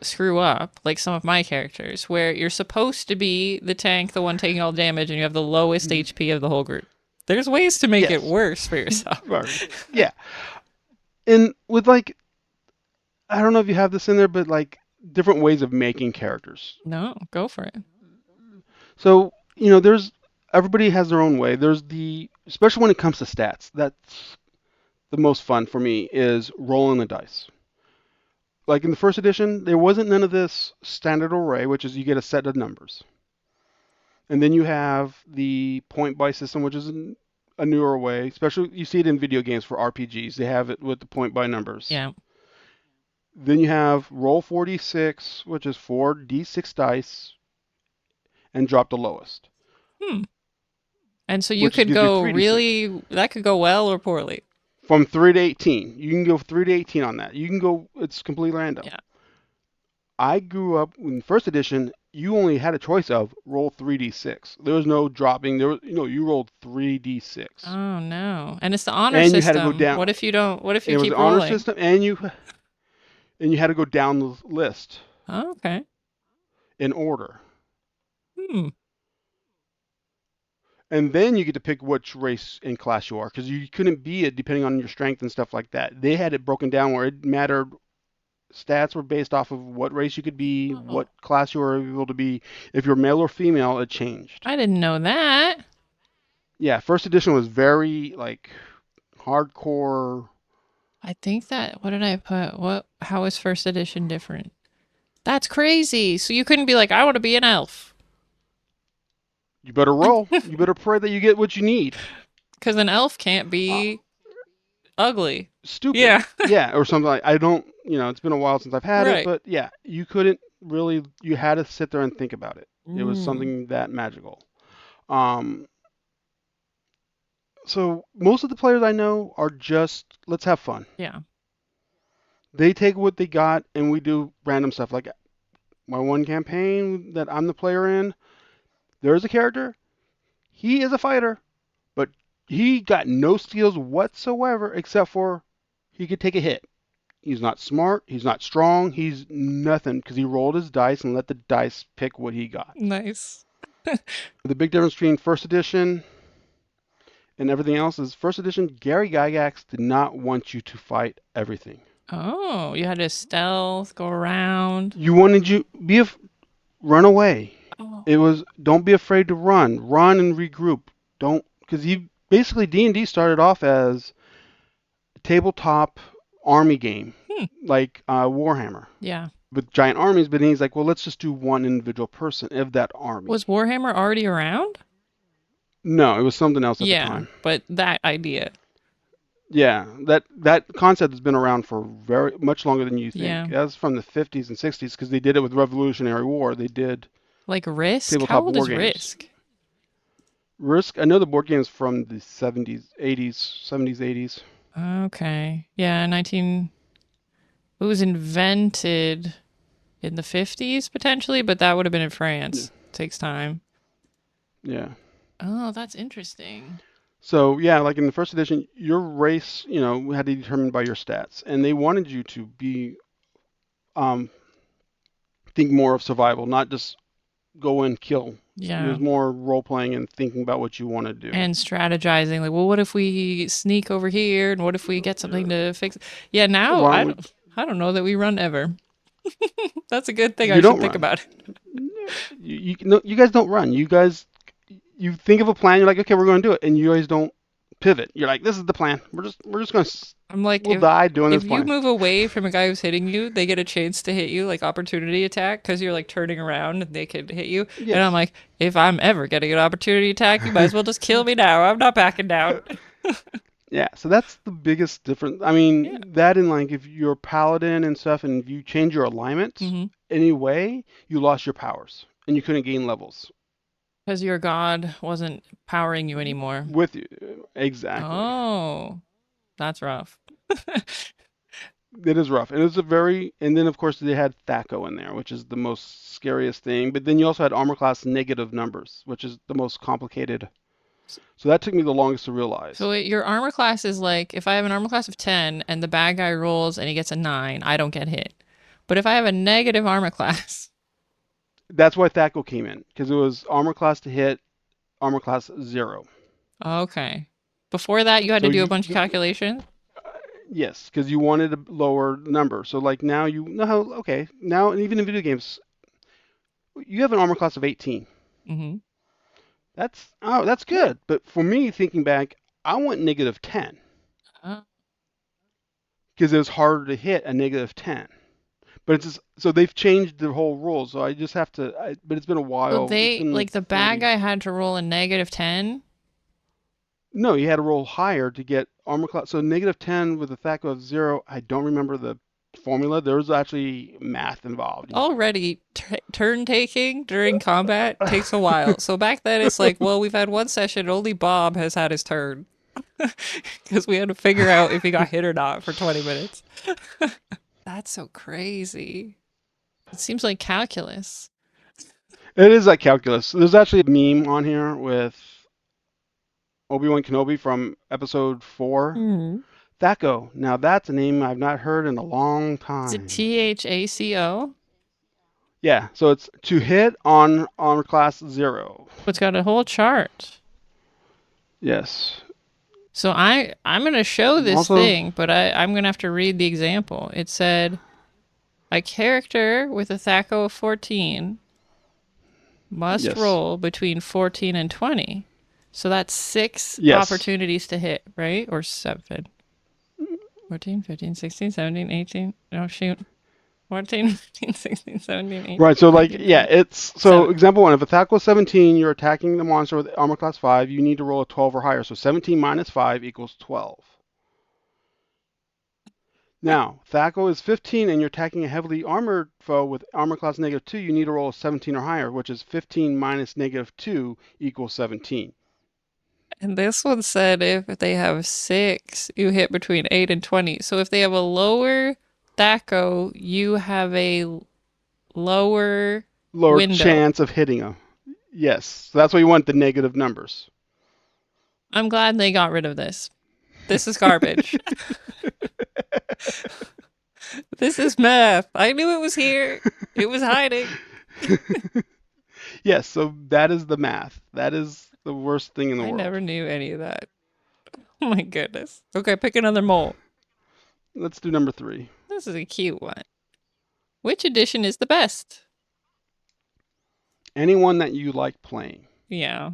screw up, like some of my characters, where you're supposed to be the tank, the one taking all damage, and you have the lowest HP of the whole group. There's ways to make it worse for yourself. Yeah. And with like, I don't know if you have this in there, but like different ways of making characters. No, go for it. So, everybody has their own way. Especially when it comes to stats, that's the most fun for me is rolling the dice. Like in the first edition, there wasn't none of this standard array, which is you get a set of numbers. And then you have the point buy system, which is a newer way. Especially you see it in video games for RPGs. They have it with the point buy numbers. Yeah. Then you have roll 4d6, which is 4d6 dice, and drop the lowest. And so you could go that could go well or poorly. From 3 to 18. You can go 3 to 18 on that. You can go, it's completely random. Yeah. I grew up in first edition, you only had a choice of roll 3d6. There was no dropping. You rolled 3d6. Oh no. And it's the honor and system. You had to go down. What if you don't, what if you keep rolling? It was the honor system, and you had to go down the list. Oh, okay. In order. And then you get to pick which race and class you are, because you couldn't be it depending on your strength and stuff like that. They had it broken down where it mattered. Stats were based off of what race you could be, what class you were able to be. If you're male or female, it changed. I didn't know that. Yeah, first edition was very like hardcore. I think that, what did I put? How is first edition different? That's crazy. So you couldn't be like, I want to be an elf. You better roll. You better pray that you get what you need. Because an elf can't be ugly. Stupid. Yeah. Yeah, or something like, I don't, it's been a while since I've had it, but yeah, you couldn't really, you had to sit there and think about it. It was something that magical. So most of the players I know are just, let's have fun. Yeah. They take what they got and we do random stuff. Like my one campaign that I'm the player in, there's a character. He is a fighter, but he got no skills whatsoever except for he could take a hit. He's not smart. He's not strong. He's nothing because he rolled his dice and let the dice pick what he got. Nice. The big difference between first edition and everything else is first edition, Gary Gygax did not want you to fight everything. Oh, you had to stealth, go around. You wanted you run away. Oh. It was don't be afraid to run and regroup. Don't because he basically D&D started off as a tabletop army game Hmm. like Warhammer Yeah. with giant armies. But then he's like, well, let's just do one individual person of that army. Was Warhammer already around? No, it was something else at the Yeah, time. but that idea. Yeah, that concept has been around for very much longer than you think. Yeah. That was from the 50s and 60s because they did it with Revolutionary War. They did Like Risk? How tabletop old war is games. Risk? Risk, I know the board games from the 70s, 80s, 70s, 80s. Okay. Yeah, 19. It was invented in the 50s potentially, but that would have been in France. Takes time. Yeah. Oh, that's interesting. So yeah, like in the first edition, your race, had to be determined by your stats, and they wanted you to be um, think more of survival, not just go and kill. It Yeah. was more role playing and thinking about what you want to do. And strategizing, like, well, what if we sneak over here, and what if we get something to fix? Yeah, now Why don't I don't know that we run ever. That's a good thing. we? I You should don't think run. about it. No, you guys don't run. You think of a plan. You're like, okay, we're going to do it, and you guys don't pivot. You're like, this is the plan. We're just going to I'm like, we'll die doing if this you plan. move away from a guy who's hitting you, they get a chance to hit you, like opportunity attack, because you're like turning around and they could hit you. And I'm Yes. like, if I'm ever getting an opportunity attack, you might as well just kill me now. I'm not backing down. Yeah, so that's the biggest difference. I Yeah. mean, that and like if you're a paladin and stuff, and if you change your alignment Mm-hmm. anyway, you lost your powers and you couldn't gain levels Because your god wasn't powering you anymore. with you. Exactly. Oh, that's rough. It is rough, and it's and then of course they had Thaco in there, which is the most scariest thing. But then you also had armor class negative numbers, which is the most complicated. So that took me the longest to realize. So your armor class is like, if I have an armor class of 10 and the bad guy rolls and he gets a 9, I don't get hit. But if I have a negative armor class, That's why Thaco came in, because it was armor class to hit, armor class 0. okay. Before that, you had So to do a bunch of calculations. yes, because you wanted a lower number. So like now you know how, okay, now even in video games, you have an armor class of 18. Mm-hmm. That's Yeah. good. But for me, thinking back, I want negative 10 Uh, because it was harder to hit a negative 10. But it's just, so they've changed the whole rules. So I just have to. But it's been a so while. It's they, been like like the bad 40. guy had to roll a negative 10. No, you had to roll higher to get armor class. So negative 10 with a THAC of 0. I don't remember the formula. There was actually math involved. Already, turn taking during combat takes a while. So back then, it's like, well, we've had one session, only Bob has had his turn. Because we had to figure out if he got hit or not for 20 minutes. That's so crazy. It seems like calculus. It is like calculus. There's actually a meme on here with Obi-Wan Kenobi from episode 4. Mm-hmm. Thaco. Now that's a name I've not heard in a long Is it time. THACO? Yeah, so it's to hit on armor class 0. It's got a whole chart. Yes. So I'm gonna show this Also, thing, but I'm gonna have to read the example. It said a character with a THACO of 14 must yes. roll between 14 and 20. So that's 6 Yes. opportunities to hit, right? Or 7. 14, 15, 16, 17, 18. Oh, shoot. 14, 15, 16, 17, 18. Right, so like, 19, yeah, 20. it's, so 7. example 1, if attack was 17, you're attacking the monster with armor class 5, you need to roll a 12 or higher, so 17 minus 5 equals 12. Now, Thaco is 15 and you're attacking a heavily armored foe with armor class negative 2, you need to roll a 17 or higher, which is 15 minus negative 2 equals 17. And this one said if they have 6, you hit between 8 and 20. So if they have a lower THACO, you have a lower Lower window. chance of hitting them. Yes, so that's why you want the negative numbers. I'm glad they got rid of this. This is garbage. This is math. I knew it was here. It was hiding. Yes, so that is the math. That is the worst thing in the I world. never knew any of that. Oh my goodness. Okay, pick another mole. Let's do number 3. This is a cute one. Which edition is the best? Anyone that you like playing. Yeah.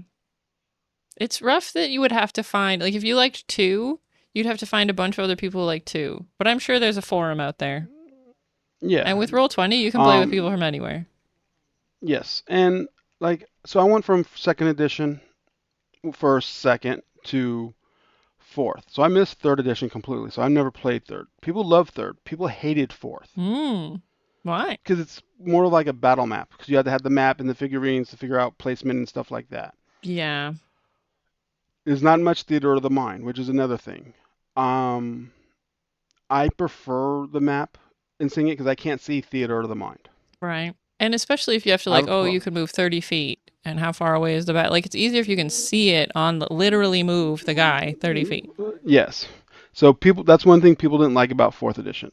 It's rough that you would have to find, like, if you liked 2, you'd have to find a bunch of other people who like 2. But I'm sure there's a forum out there. Yeah. And with Roll20, you can play with people Um, from anywhere. yes, and like so I went from second edition, first, second to fourth. So I missed third edition completely. So I never played third. People love third. People hated fourth Hmm. Why? because it's more like a battle map because you had to have the map and the figurines to figure out placement and stuff like that. Yeah. There's not much theater of the mind, which is another thing. Um, I prefer the map and seeing it because I can't see theater of the mind. Right. And especially if you have to, I have like, a oh, pro. you can move 30 feet. And how far away is the bat? Like, it's easier if you can see it on literally move the guy 30 feet. Yes. So people, that's one thing people didn't like about fourth edition.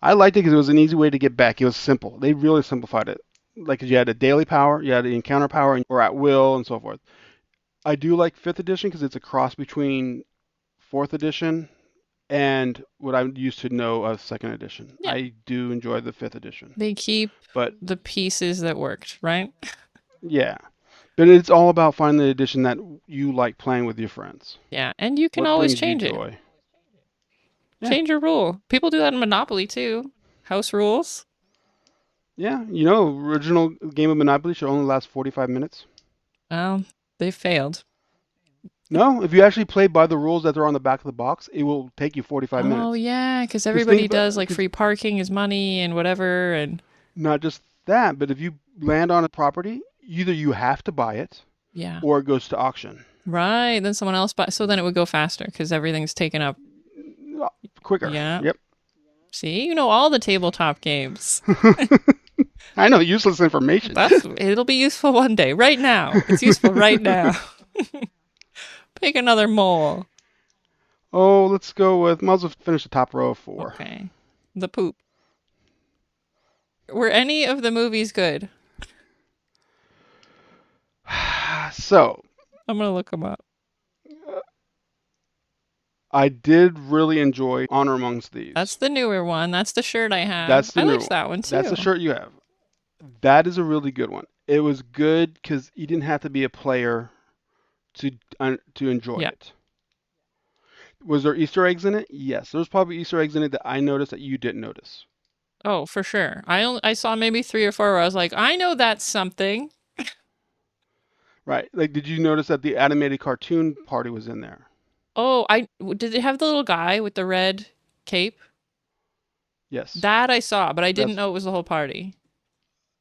I liked it because it was an easy way to get back. It was simple. They really simplified it. Like you had a daily power, you had an encounter power, or at will, and so forth. I do like fifth edition because it's a cross between fourth edition and what I used to know of second edition. Yeah. I do enjoy the fifth edition, They keep but the pieces that worked, right? yeah, but it's all about finding the edition that you like playing with your friends. Yeah. And you can What always brings you change it. joy? Yeah, Change your rule. People do that in Monopoly too. House rules. yeah. You know, original game of Monopoly should only last 45 minutes. Well, they failed. No, if you actually play by the rules that are on the back of the box, it will take you 45 Oh, minutes. yeah, because Because think everybody does about, like 'cause free parking is money and whatever. And not just that, but if you land on a property, either you have to buy it yeah. or it goes to auction. Right. Then someone else buys. So then it would go faster because everything's taken up. Quicker. Yeah. Yep. See, you know all the tabletop games. I know, useless information. It'll be useful one day. Right now. It's useful right now. Pick another mole. Oh, let's go with, might as well finish the top row of 4. Okay. The poop. Were any of the movies good? So, I'm gonna look them up. I did really enjoy Honor Amongst That's Thieves. the newer one. That's the shirt I have. That's the I new liked one. that one That's the too. shirt you have. That is a really good one. It was good because you didn't have to be a player to enjoy Yeah. it. Was there Easter eggs in it? Yes. There's probably Easter eggs in it that I noticed that you didn't notice. Oh, for sure. I saw maybe 3 or 4 where I was like, I know that's something. Right. Like, did you notice that the animated cartoon party was in there? Oh, did it have the little guy with the red cape? Yes. That I saw, but I didn't That's know it was the whole party.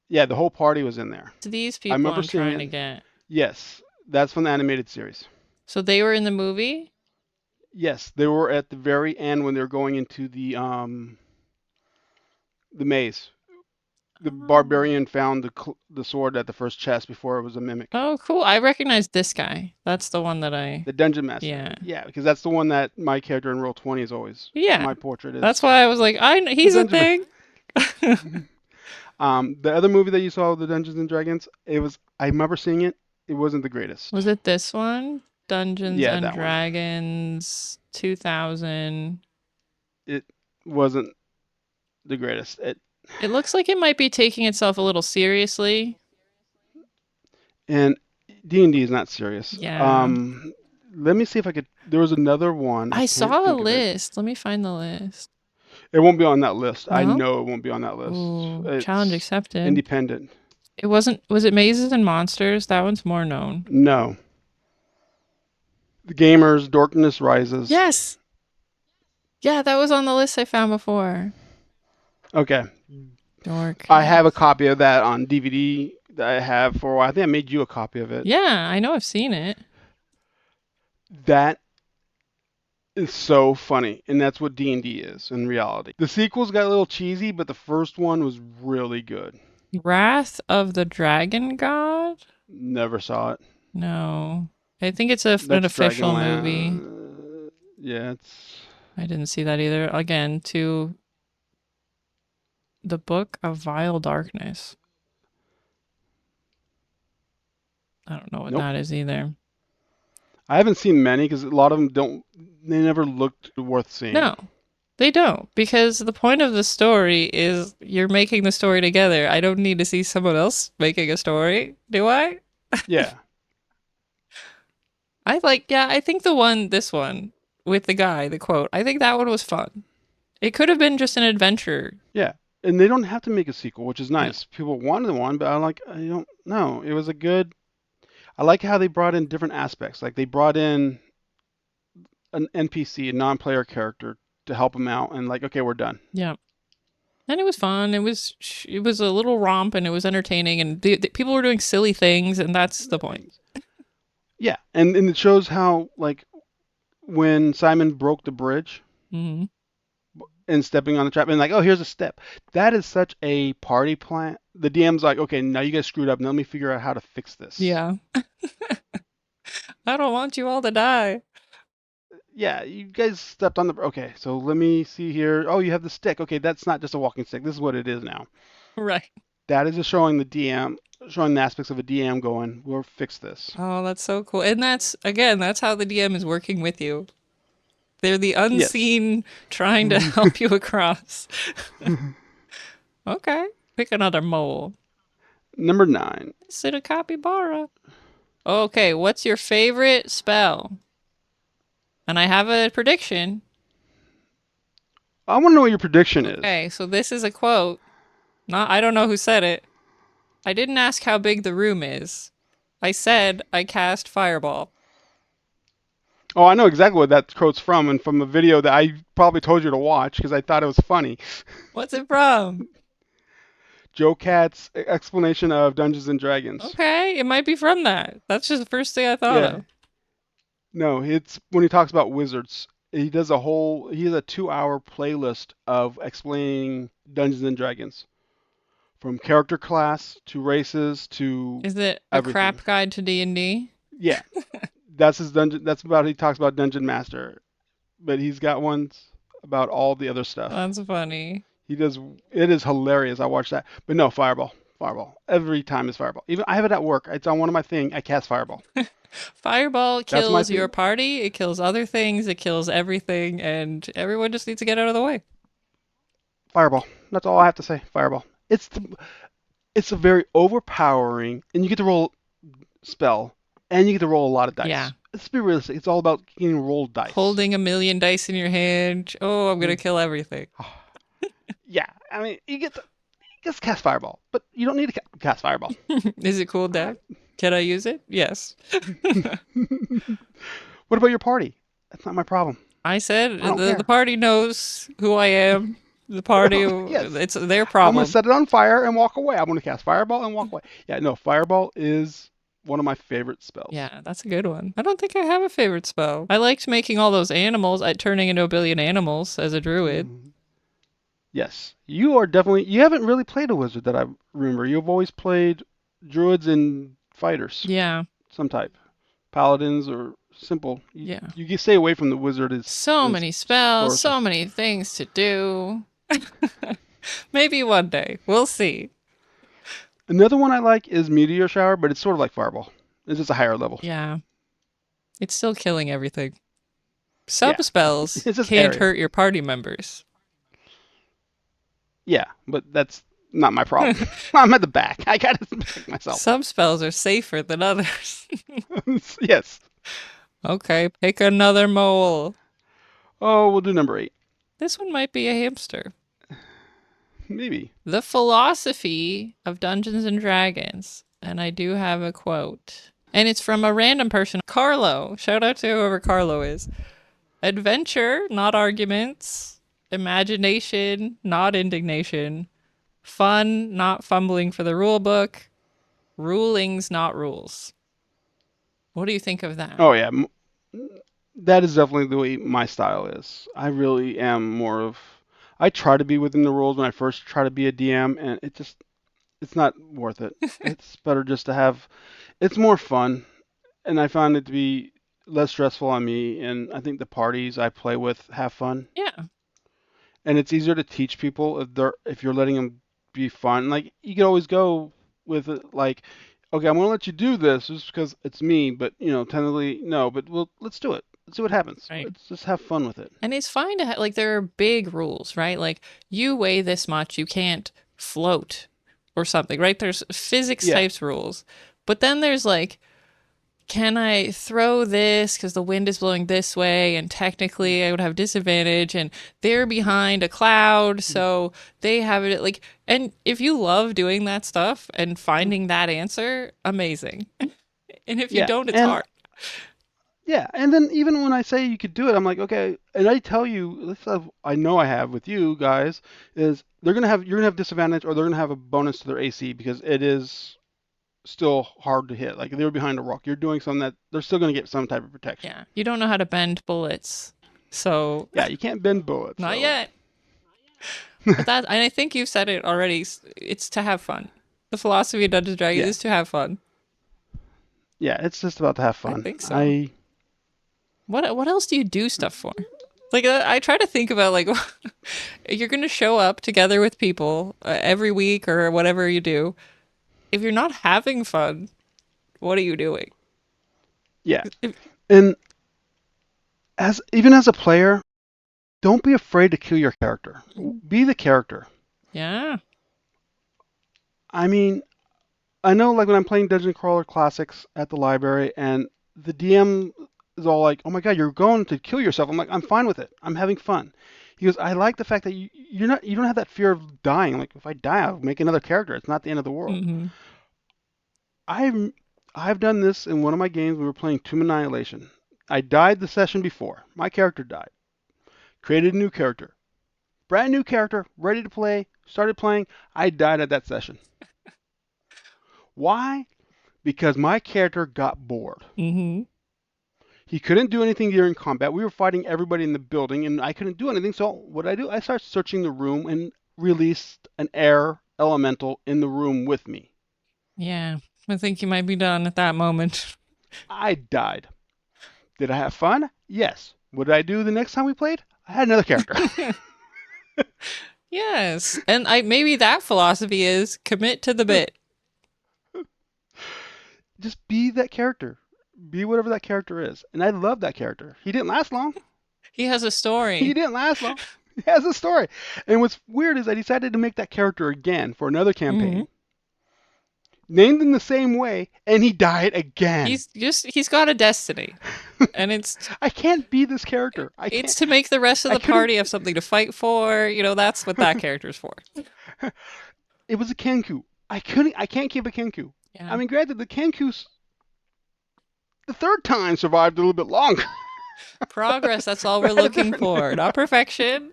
yeah. The whole party was in there. It's these I people remember I'm seeing trying it. to get. Yes. That's from the animated series. So they were in the movie? Yes, they were at the very end when they were going into the maze. The Oh. barbarian found the sword at the first chest before it was a mimic. Oh, cool. I recognize this guy. That's the one that The dungeon master. yeah. Yeah, because that's the one that my character in Roll20 is always. Yeah. My portrait That's is why I was like, the he's a dungeon thing. master. The other movie that you saw, the Dungeons and Dragons, it was. I remember seeing it. It wasn't the greatest. Was it this one? Dungeons Yeah, and that one. Dragons 2000. It wasn't the greatest. It looks like it might be taking itself a little seriously. And D&D is not serious. Yeah. Let me see if I could. There was another one. I I can't saw a think of it. list. Let me find the list. It won't be on that list. I No? know it won't be on that list. Ooh, challenge It's accepted. independent. It wasn't, was it Mazes and Monsters? That one's more known. No. The Gamers, Darkness Rises. Yes. Yeah, that was on the list I found before. Okay. Dork. I have a copy of that on DVD that I have for a while. I think I made you a copy of it. Yeah, I know I've seen it. That is so funny, and that's what D&D is in reality. The sequels got a little cheesy, but the first one was really good. Wrath of the Dragon God? Never saw it. No. I think it's an That's official movie. Dragonland. Yeah, it's. I didn't see that either. Again, to the Book of Vile Darkness. I don't know what Nope. that is either. I haven't seen many because a lot of them don't. They never looked worth seeing. No, they don't. Because the point of the story is you're making the story together. I don't need to see someone else making a story, do I? Yeah. I think this one, with the guy, the quote, I think that one was fun. It could have been just an adventure. Yeah. And they don't have to make a sequel, which is No. nice. People wanted one, but I'm like, I don't know. It was a good. I like how they brought in different aspects. Like they brought in an NPC, a non-player character, to help them out, and like, okay, we're done. Yeah. And it was fun. It was a little romp and it was entertaining and the people were doing silly things and that's the point. Yeah, and it shows how like when Simon broke the bridge Hmm. and stepping on the trap and like, oh, here's a step. That is such a party plan. The DM's like, okay, now you guys screwed up. Now let me figure out how to fix this. Yeah. I don't want you all to die. Yeah, you guys stepped on the. Okay, so let me see here. Oh, you have the stick. Okay, that's not just a walking stick. This is what it is now. Right. That is just showing the DM, showing the aspects of a DM going, we'll fix this. Oh, that's so cool. And that's how the DM is working with you. They're the Yes. unseen trying to help you across. Okay. Pick another mole. Number 9. Sit a capybara. Okay, what's your favorite spell? And I have a prediction. I want to know what your prediction is. Okay, so this is a quote. Not I don't know who said it. I didn't ask how big the room is. I said I cast fireball. Oh, I know exactly what that quote's from, and from a video that I probably told you to watch because I thought it was funny. What's it from? Joe Cat's explanation of Dungeons and Dragons. Okay, it might be from that. That's just the first thing I thought Yeah. of. No, it's when he talks about wizards. He has a 2-hour playlist of explaining Dungeons and Dragons. From character class to races to Is it a everything. crap guide to D&D? Yeah. That's his dungeon. That's about he talks about Dungeon Master, but he's got ones about all the other stuff. That's funny. He does. It is hilarious. I watched that, but no Fireball. Fireball. Every time is Fireball. Even I have it at work. It's on one of my thing. I cast Fireball. Fireball That's my kills your thing. party, it kills other things, it kills everything, and everyone just needs to get out of the way. Fireball. That's all I have to say. Fireball. It's a very overpowering, and you get to roll spell, and you get to roll a lot of Yeah. dice. Let's be realistic. It's all about getting rolled dice. Holding a million dice in your hand. Oh, I'm gonna kill everything. Yeah, I mean, you get to just cast Fireball, but you don't need to cast Fireball. Is it cool, I, Dad? Can I use it? Yes. what about your party? That's not my problem. I said I don't the care. party knows who I am. The party, Yes, it's their I'm gonna problem. set it on fire and walk away. I'm gonna cast Fireball and walk away. Yeah, no, Fireball is one of my favorite spells. Yeah, that's a good one. I don't think I have a favorite spell. I liked making all those animals, turning into a billion animals as a druid. Mhm. Yes, you are definitely. You haven't really played a wizard that I remember. You've always played druids and fighters, Yeah, some type, paladins or simple. You, yeah. you stay away from the wizard So is many spells, so sorceress. many things to do. Maybe one day. We'll see. Another one I like is Meteor Shower, but it's sort of like Fireball. It's just a higher level. Yeah, it's still killing everything. Yeah, Some spells it's just can't area. hurt your party members. Yeah, but that's not my problem. I'm at the back. I gotta protect myself. Some spells are safer than others. Yes. Okay, pick another mole. Oh, we'll do number 8. This one might be a hamster. Maybe. The philosophy of Dungeons and Dragons. And I do have a quote. And it's from a random person, Carlo. Shout out to whoever Carlo is. Adventure, not arguments. Imagination, not indignation. Fun, not fumbling for the rule book. Rulings, not rules. What do you think of that? Oh yeah, that is definitely the way my style is. I really am more of. I try to be within the rules when I first try to be a DM, and it just it's not worth it. It's better just to have. It's more fun, and I find it to be less stressful on me. And I think the parties I play with have fun, Yeah, and it's easier to teach people if you're letting them be fun. Like you could always go with it, like, okay, I'm gonna let you do this just because it's me, but technically no, but let's do it. Let's see what happens. right. Let's just have fun with it. And it's fine to like there are big rules, right? Like you weigh this much, you can't float or something, right? There's physics Yeah. types rules. But then there's like, can I throw this because the wind is blowing this way and technically I would have disadvantage and they're behind a cloud, so they have it like, and if you love doing that stuff and finding that answer, amazing. And if you Yeah, don't, it's and hard. yeah, and then even when I say you could do it, I'm like, okay, and I tell you, I know I have with you guys, is you're gonna have disadvantage or they're gonna have a bonus to their AC because it is still hard to hit. Like if they're behind a rock, you're doing something that they're still gonna get some type of protection. Yeah. You don't know how to bend bullets. So, Yeah, you can't bend bullets, not so yet. But that, and I think you've said it already, it's to have fun. The philosophy of Dungeons and Dragons yeah, is to have fun. yeah, it's just about to have I fun. think so. I What else do you do stuff for? Like I try to think about like you're going to show up together with people every week or whatever you do. If you're not having fun, what are you doing? Yeah, If- and as a player, don't be afraid to kill your character. Be the character. yeah. I mean, I know, like when I'm playing Dungeon Crawler Classics at the library, and the DM is all like, "Oh my God, you're going to kill yourself." I'm like, "I'm fine with it. I'm having fun." He goes, "I like the fact that you don't have that fear of dying. Like if I die, I'll make another character. It's not the end of the world." Mm-hmm. I've I've done this in one of my games. We were playing Tomb Annihilation. I died the session before. My character died. Created a new character, brand new character, ready to play. Started playing. I died at that session. Why? Because my character got bored. Mm-hmm. He couldn't do anything during combat. We were fighting everybody in the building, and I couldn't do anything. So what did I do? I started searching the room and released an air elemental in the room with me. Yeah. I think you might be done at that moment. I died. Did I have fun? Yes. What did I do the next time we played? I had another character. Yes. And I maybe that philosophy is commit to the bit. Just be that character. Be whatever that character is. And I love that character. He didn't last long. He has a He story. didn't last long. He has a story. And what's weird is I decided to make that character again for another Mm-hmm. campaign. Named in the same way, and he died again. He's got a destiny. And I can't be this character. I it's can't. to make the rest of I the couldn't. party have something to fight for. You know, that's what that character's for. It was a Kenku. I couldn't. I can't keep a Kenku. I Yeah. mean, granted, the Kenku's the third time survived a little bit longer. Progress, that's all we're But had a looking different for. name. Not perfection.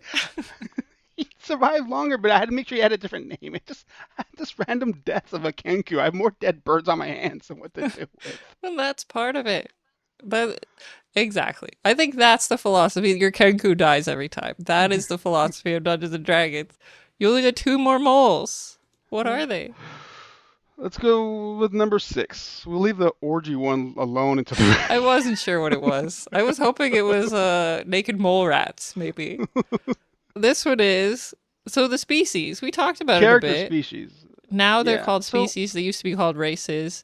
He survived longer, but I had to make sure he had a different name. It just I had this random death of a Kenku. I have more dead birds on my hands than what to do with. And that's part of it. But exactly. I think that's the philosophy. Your Kenku dies every time. That is the philosophy of Dungeons and Dragons. You only get two more moles. What are they? Let's go with number 6. We'll leave the orgy one alone until I wasn't sure what it was. I was hoping it was naked mole rats, maybe. This one is so the species. We talked about it a character bit. species. Now they're Yeah. called So species. They used to be called races.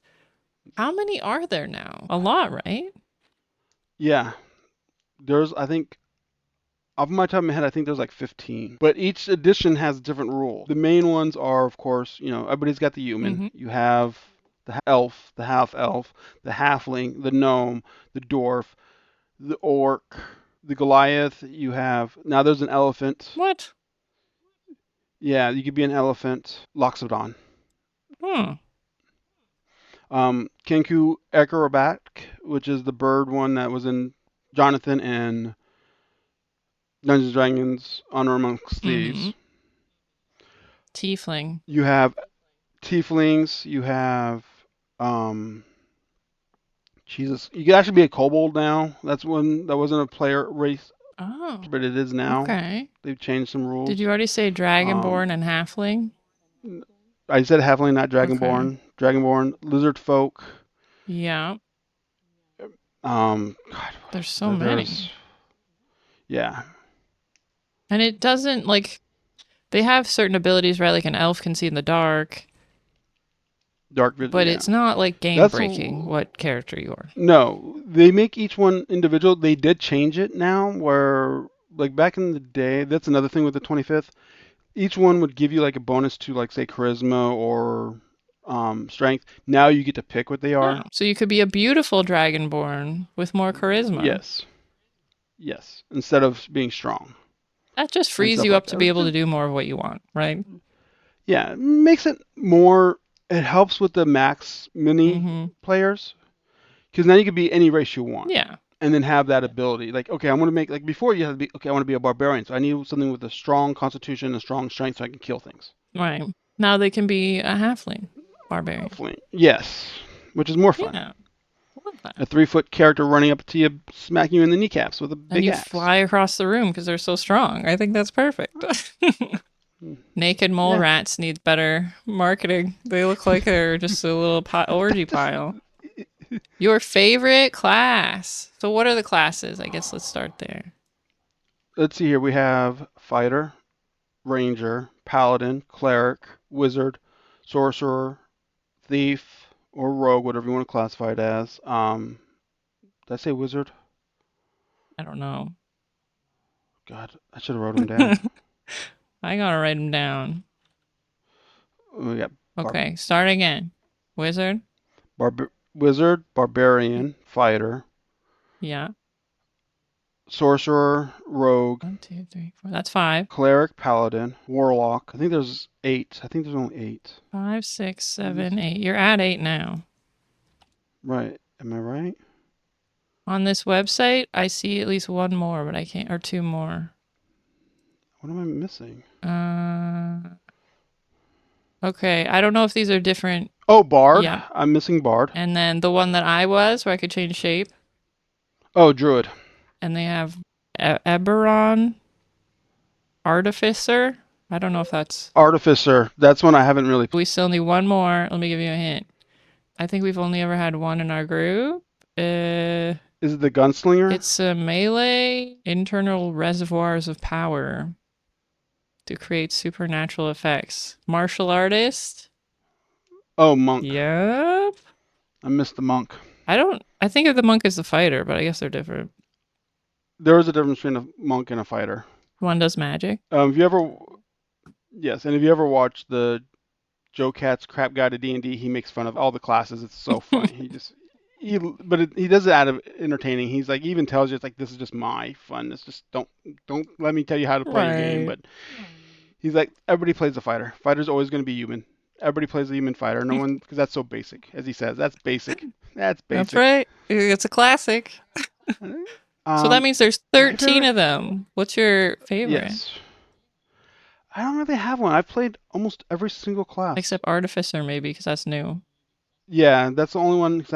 How many are there now? A lot, right? yeah, there's I think off my top of my head I think there's like 15. But each edition has a different rule. The main ones are of course, everybody's got the human. Mm-hmm. You have the elf, the half elf, the halfling, the gnome, the dwarf, the orc, the Goliath. You have now there's an elephant. What? Yeah, you could be an elephant. Loxodon. Hmm. Kenku Acrobat, which is the bird one that was in Jonathan and Dungeons and Dragons Honor Amongst Mm-hmm. Thieves. Tiefling. You have tieflings. You have um, Jesus. You could actually be a kobold now. That's when that wasn't a player race, Oh, but it is now. okay. They've changed some Did rules. you already say Um, dragonborn and halfling? I said halfling, not Okay. dragonborn. Dragonborn, lizard folk. Yeah. God, There's so there's many. yeah, And it doesn't like they have certain abilities, right? Like an elf can see in the dark, dark vision. but Yeah, it's not like game that's breaking what character you are. no. They make each one individual. They did change it now, where like back in the day, that's another thing with the 25th. Each one would give you like a bonus to like say charisma or strength. Now you get to pick what they Oh, are. so you could be a beautiful dragonborn with more charisma. Yes, yes. Instead of being strong That just and frees stuff you like up to that. be able to Just do more of what you want, right? yeah, it makes it more. It helps with the max mini Mm-hmm. players because now you can be any race you want. Yeah. And then have that ability. Like, okay, I want to make like before you had to be okay. I want to be a barbarian, so I need something with a strong constitution and strong strength, so I can kill things. Right. Now they can be a halfling barbarian. Hopefully, yes, which is more fun. Yeah. I love A that. 3 foot character running up to you, smacking you in the kneecaps with a And big you axe. fly across the room because they're so strong. I think that's perfect. Hmm. Naked mole Yeah. rats need better marketing. They look like they're just a little orgy pile. Your favorite class. So, what are the classes? I guess let's start there. Let's see here. We have fighter, ranger, paladin, cleric, wizard, sorcerer, thief, or rogue, whatever you want to classify it as. Did I say wizard? I don't know. God, I should have wrote them down. I gotta write them down. We got Okay, start again. Wizard. wizard, barbarian, fighter, Yeah. sorcerer, rogue, 1, 2, 3, 4. That's five. cleric, paladin, warlock. I think there's 8. I think there's only 8. 5, 6, Maybe 7, 8. You're at 8 now. right. Am I right? On this website, I see at least one more, but I can't, or two more. What am I missing? Uh, okay. I don't know if these are different. Oh, bard. Yeah. I'm missing bard. And then the one that I was, where I could change shape, Oh, druid. and they have Eberron Artificer. I don't know if that's. Artificer. That's one I haven't really. We still need one more. Let me give you a hint. I think we've only ever had one in our group. Is it the gunslinger? It's a melee internal reservoirs of power to create supernatural effects. Martial artist. Oh, monk. Yep. I missed the monk. I think of the monk as the fighter, but I guess they're different. There is a difference between a monk and a fighter. One does magic. Have you ever? Yes, and if you ever watched the Joe Cat's Crap Guide to D&D, he makes fun of all the classes. It's so funny. He does it out of entertaining. He's like, he even tells you it's like, this is just my fun. It's just don't let me tell you how to play your game. Right. But he's like, everybody plays a fighter. Fighter's always going to be human. Everybody plays a human fighter. No one, because that's so basic, as he says. That's basic. That's That's basic. right. It's a classic. So that means there's My 13 favorite, of them. What's your favorite? yes. I don't really have one. I've played almost every single class. Except Artificer, maybe, because that's new. Yeah, that's the only one because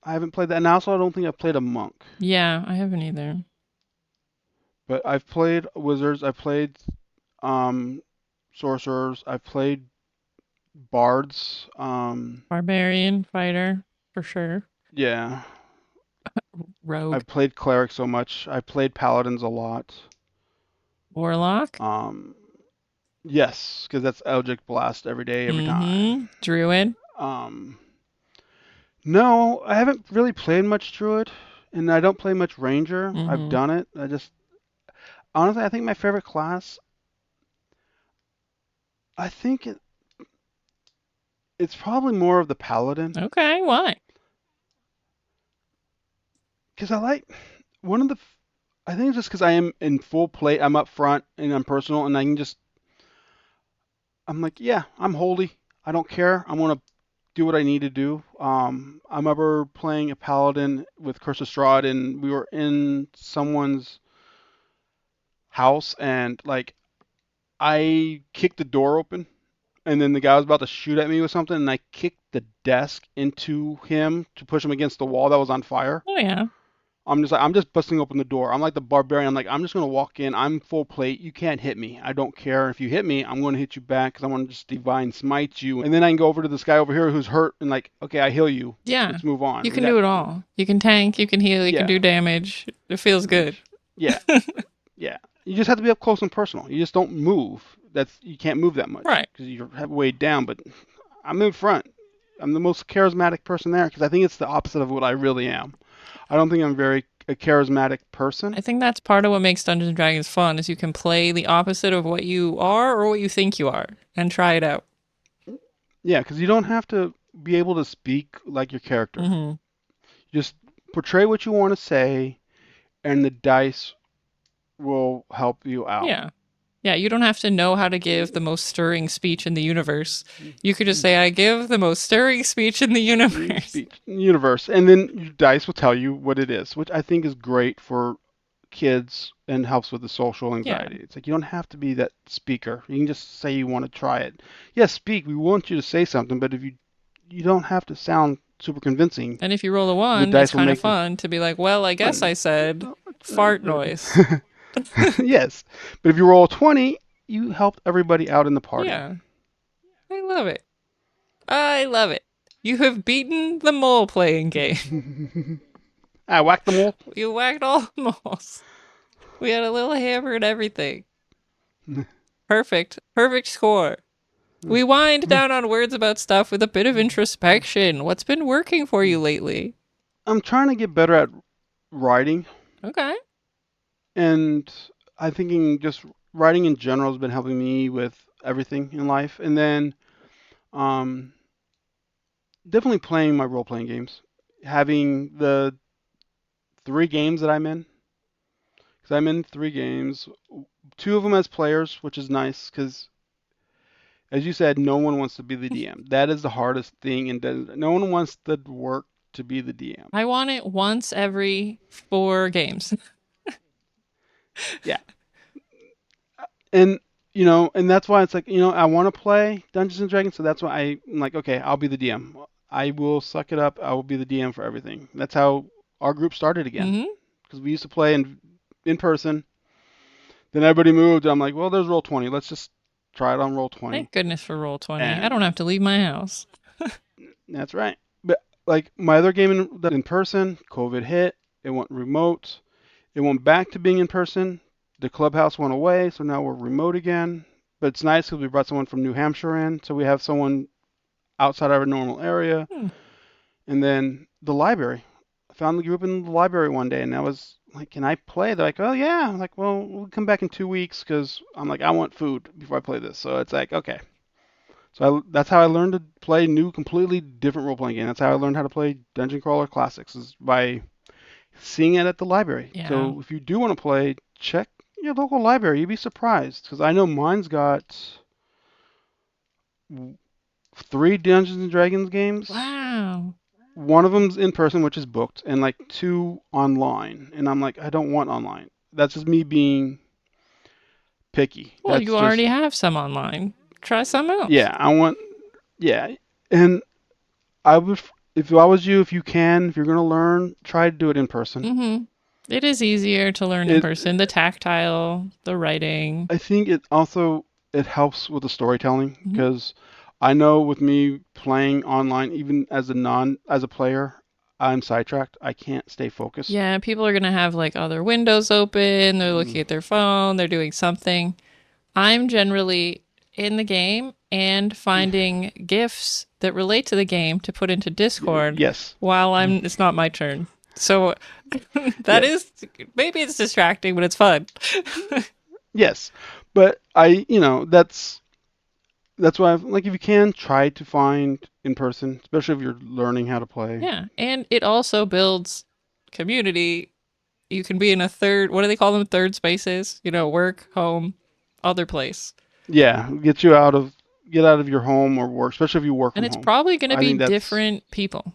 I haven't played that, and also I don't think I've played a monk. Yeah, I haven't either. But I've played wizards. I've played sorcerers. I've played bards. Barbarian, fighter, for sure. Yeah, Rogue, I've played clerics so much. I played paladins a lot. warlock. Yes, because that's Eldritch Blast every day, every time. Mm-hmm. Druid. Um, no, I haven't really played much druid, and I don't play much ranger. I've Mm-hmm. done it. Honestly, I think my favorite class. I think it's probably more of the paladin. Okay, why? Because I like one of the. I think it's just because I am in full play. I'm up front and I'm personal, and I can just. I'm like, yeah, I'm holy. I don't care. I'm gonna do what I need to do. I remember playing a paladin with Curse of Strahd, and we were in someone's house, and like I kicked the door open, and then the guy was about to shoot at me with something, and I kicked the desk into him to push him against the wall that was on fire. Oh yeah. I'm just busting open the door. I'm like the barbarian. I'm like, I'm just gonna walk in. I'm full plate. You can't hit me. I don't care if you hit me. I'm gonna hit you back because I want to just divine smite you. And then I can go over to this guy over here who's hurt and like, okay, I heal you. Yeah. Let's move on. You can do it all. You can tank, you can heal, you can Yeah, do damage. It feels good. yeah, yeah. You just have to be up close and personal. You just don't move. You can't move that much Right. because you're weighed down. But I'm in front. I'm the most charismatic person there because I think it's the opposite of what I really am. I don't think I'm very a charismatic person. I think that's part of what makes Dungeons and Dragons fun is you can play the opposite of what you are or what you think you are and try it out. Yeah, because you don't have to be able to speak like your character. Mm-hmm. Just portray what you want to say, and the dice will help you out. Yeah. Yeah, you don't have to know how to give the most stirring speech in the universe. You could just say, I give the most stirring speech in the universe. Universe, and then your dice will tell you what it is, which I think is great for kids and helps with the social anxiety. Yeah. It's like you don't have to be that speaker. You can just say you want to try it. Yes, speak. We want you to say something, but if you don't have to sound super convincing. And if you roll a The 1, it's dice will kind of make fun to be like, well, I guess I said fart noise. Yes, but if you roll a 20, you helped everybody out in the party. Yeah. I love it. I love it. You have beaten the mole playing game. I whacked them all. You whacked all the moles. We had a little hammer and everything. Perfect. Perfect score. We wind down on words about stuff with a bit of introspection. What's been working for you lately? I'm trying to get better at writing, Okay. and I'm thinking just writing in general has been helping me with everything in life. And then um, definitely playing my role-playing games, having the 3 games that I'm in. Because I'm in 3 games, 2 of them as players, which is nice because, as you said, no one wants to be the DM. That is the hardest thing, and no one wants the work to be the DM. I want it once every 4 games. Yeah. And and that's why it's like, I want to play Dungeons and Dragons, so that's why I'm like, okay, I'll be the DM. I will suck it up. I will be the DM for everything. That's how our group started again, Mm-hmm. because we used to play in person. Then everybody moved. I'm like, well, there's Roll20. Let's just try it on Roll20. Thank goodness for Roll20. I don't And have to leave my house. that's right. But like my other game in person, COVID hit. It went remote. It went back to being in person. The clubhouse went away, so now we're remote again. But it's nice because we brought someone from New Hampshire in, so we have someone outside our normal area. And then the library. I found the group in the library one day, and I was like, "Can I play?" They're like, "Oh yeah." I'm like, "Well, we'll come back in 2 weeks because I'm like, I want food before I play this." So it's like, okay. So that's how I learned to play new, completely different role-playing game. That's how I learned how to play Dungeon Crawler Classics, is by seeing it at the library. Yeah. So if you do want to play, check your local library. You'd be surprised because I know mine's got 3 Dungeons and Dragons games. Wow. One of them's in person, which is booked, and like 2 online. And I'm like, I don't want online. That's just me being picky. Well, That's you just, already have some online. Try some else. yeah, yeah. And I would, if I was you, if you're gonna learn, try to do it in person. Mm-hmm. It is easier to learn in person. The tactile, the writing. I think it helps with the storytelling because I know with me playing online, even as a player, I'm sidetracked. I can't stay focused. Yeah, people are gonna have like other windows open. They're looking at their phone. They're doing something. I'm generally in the game and finding GIFs that relate to the game to put into Discord Yes. while it's not my turn. So that is, maybe it's distracting, but it's fun. Yes. But that's why like if you can try to find in person, especially if you're learning how to play. Yeah, and it also builds community. You can be in a third, what do they call them? Third spaces, work, home, other place. Yeah, get out of your home or work, especially if you work from And it's home. probably going to I be think that's different people,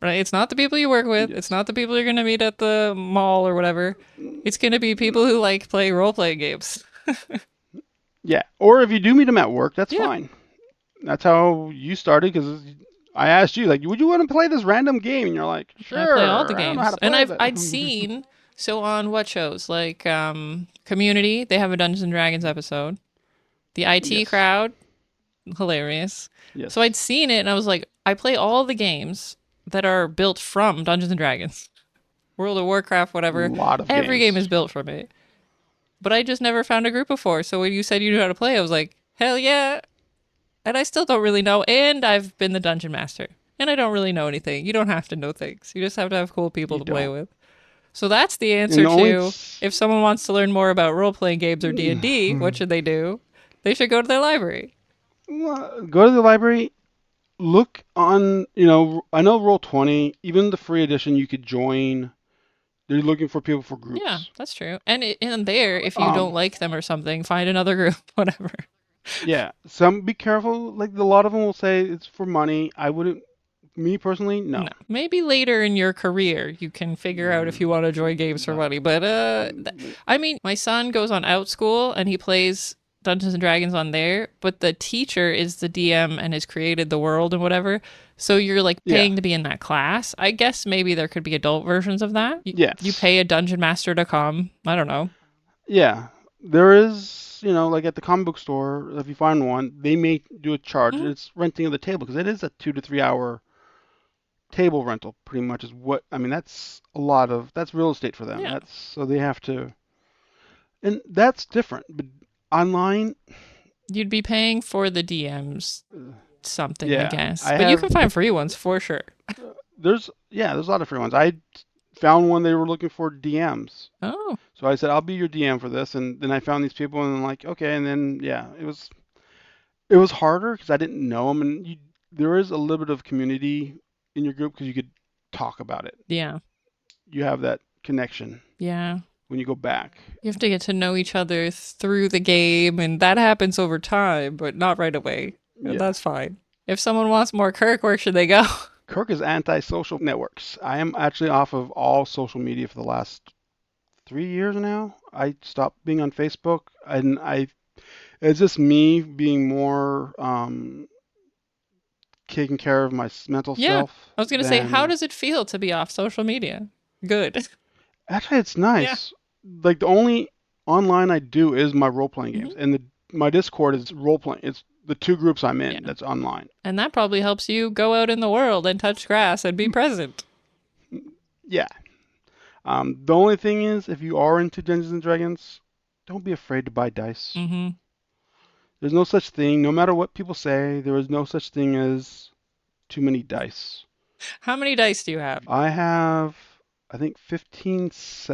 right? It's not the people you work with. It's not the people you're going to meet at the mall or whatever. It's going to be people who like play role-playing games. Yeah. Or if you do meet them at work, that's Yeah. fine. That's how you started because I asked you, like, would you want to play this random game? And you're like, I play all the sure. I don't know how games. to And play I'd that. seen so on what shows? Like Community, they have a Dungeons and Dragons episode. The IT Yes. crowd, hilarious. So Yes. I'd seen it and I was like, I play all the games that are built from Dungeons and Dragons. World of Warcraft, A whatever. lot of Every game is games. built from it. But I just never found a group before. So when you said you knew how to play, I was like, hell yeah. And I still don't really know. And I've been the dungeon master. And I don't really know anything. You don't have to know things. You just have to have cool people You to play don't. with. So that's the And answer the only. to if someone wants to learn more about role-playing games or D&D, what should they do? They should go to their library. Go to the library. Look on. I know Roll20. Even the free edition, you could join. They're looking for people for Yeah, groups. that's true. And in there, if you don't Um. like them or something, find another group, whatever. Yeah. Some be careful. Like a lot of them will say it's for money. I wouldn't. Me personally, no. No, maybe later in your career you can figure out if you want to join games for No. money. But I mean, my son goes on Out School and he plays Dungeons and Dragons on there. But the teacher is the DM and has created the world and whatever. So you're like Yeah. paying to be in that class. I guess maybe there could be adult versions of that. You Yes. pay a dungeon master to come. I don't know. Yeah. There is, like at the comic book store, if you find one, they may do a charge. Mhm. It's renting of the table because it is a 2 to 3 hour table rental, pretty much is what I mean. That's real estate for them. Yeah, That's so they have to, and that's different. But online, you'd be paying for the DMs uh, something, I yeah, guess. I But you have. can find free ones for sure. There's a lot of free ones. I found one they were looking for DMs. Oh, So I said, I'll be your DM for this, and then I found these people, and I'm like, okay, and then yeah, it was harder because I didn't know them, and there is a little bit of community in your group because you could talk about it. yeah, You have that connection yeah. when you go back. You have to get to know each other through the game, and that happens over time, but not right away. And Yeah. that's fine. If someone wants more Kirk, where should they go? Kirk is anti-social networks. I am actually off of all social media for the last 3 years now. I stopped being on Facebook, and it's just me being more taking care of my mental Yeah. self I was going to say, how than does it feel to be off social media? Good. actually it's Yeah. nice. Like the only online I do is my role playing Hmm. games, and my Discord is role playing. It's the two groups I'm in Yeah. that's online. And that probably helps you go out in the world and touch grass and be present. Yeah. The only thing is, if you are into Dungeons and Dragons, don't be afraid to buy dice. Hmm. There's no such thing, no matter what people say, there is no such thing as too many dice. How many dice do you have? I have, I think, 15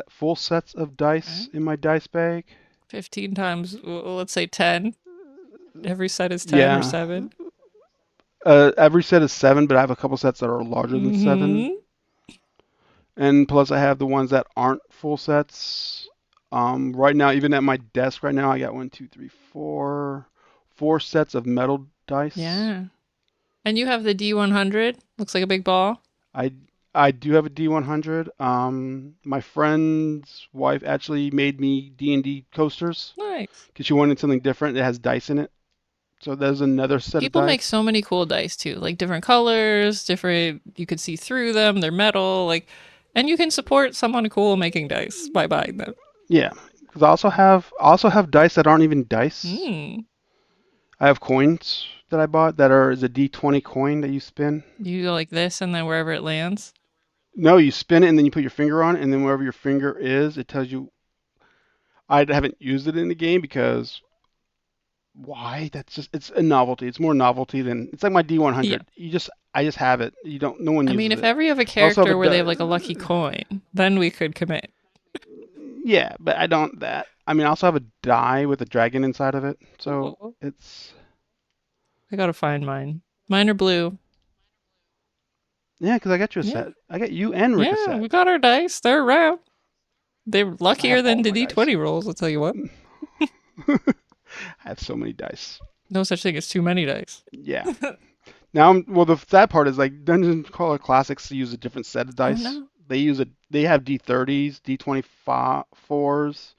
full sets of Okay. dice in my dice bag. 15 times, let's say 10. Every set is 10 or Yeah. 7. Every set is 7, but I have a couple sets that are larger than 7. Hmm. And plus, I have the ones that aren't full sets. Right now, even at my desk right now, I got one, two, three, four sets of metal dice. Yeah. And you have the D100. Looks like a big ball. I I do have a D100. My friend's wife actually made me D&D coasters Nice. because she wanted something different that has dice in it. So there's another set of People make dice. so many cool dice too, like different colors, different. You could see through them. They're metal, and you can support someone cool making dice by buying them. Yeah, because I also have dice that aren't even dice. Hmm. I have coins that I bought that is a D20 coin that you spin. You go like this, and then wherever it lands. No, you spin it and then you put your finger on it, and then wherever your finger is, it tells you. I haven't used it in the game because why? It's a novelty. It's more novelty than it's like my Yeah. D100. I just have it. No one I mean, uses if it. ever you have a I also have character where they have like a lucky coin, then we could commit. yeah, but I don't that. I mean, I also have a die with a dragon inside of it, so Cool. it's I gotta find mine. Mine are blue. yeah. Because I got you a Yeah. set. I got you and Rick a Yeah, set. we got our dice. They're around. They're I have luckier than all the my dice. D20 rolls, I'll tell you what. I have so many dice. No such thing as too many dice. Yeah. Now, well, the sad part is like Dungeon Crawler Classics use a different set of Oh dice. no. They have D30s, D24s,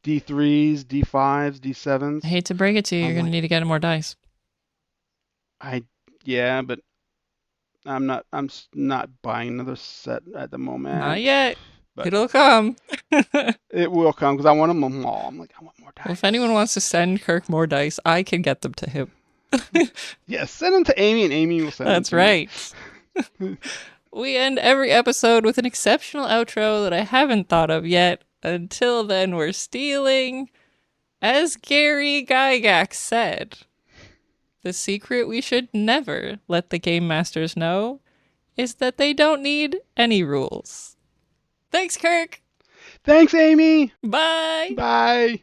D3s, D5s, I D7s. hate to break it to you, you're I'm gonna like, need to get more dice. I yeah, but not buying another set at the moment. Not yet. But It'll come. it will come because I want them all. I'm like, I want more dice. Well, if anyone wants to send Kirk more dice, I can get them to him. Yes, send them to Amy, and Amy will send That's them to right. We end every episode with an exceptional outro that I haven't thought of yet. Until then, we're stealing. As Gary Gygax said, the secret we should never let the game masters know is that they don't need any rules. Thanks, Kirk. Thanks, Amy. Bye. Bye.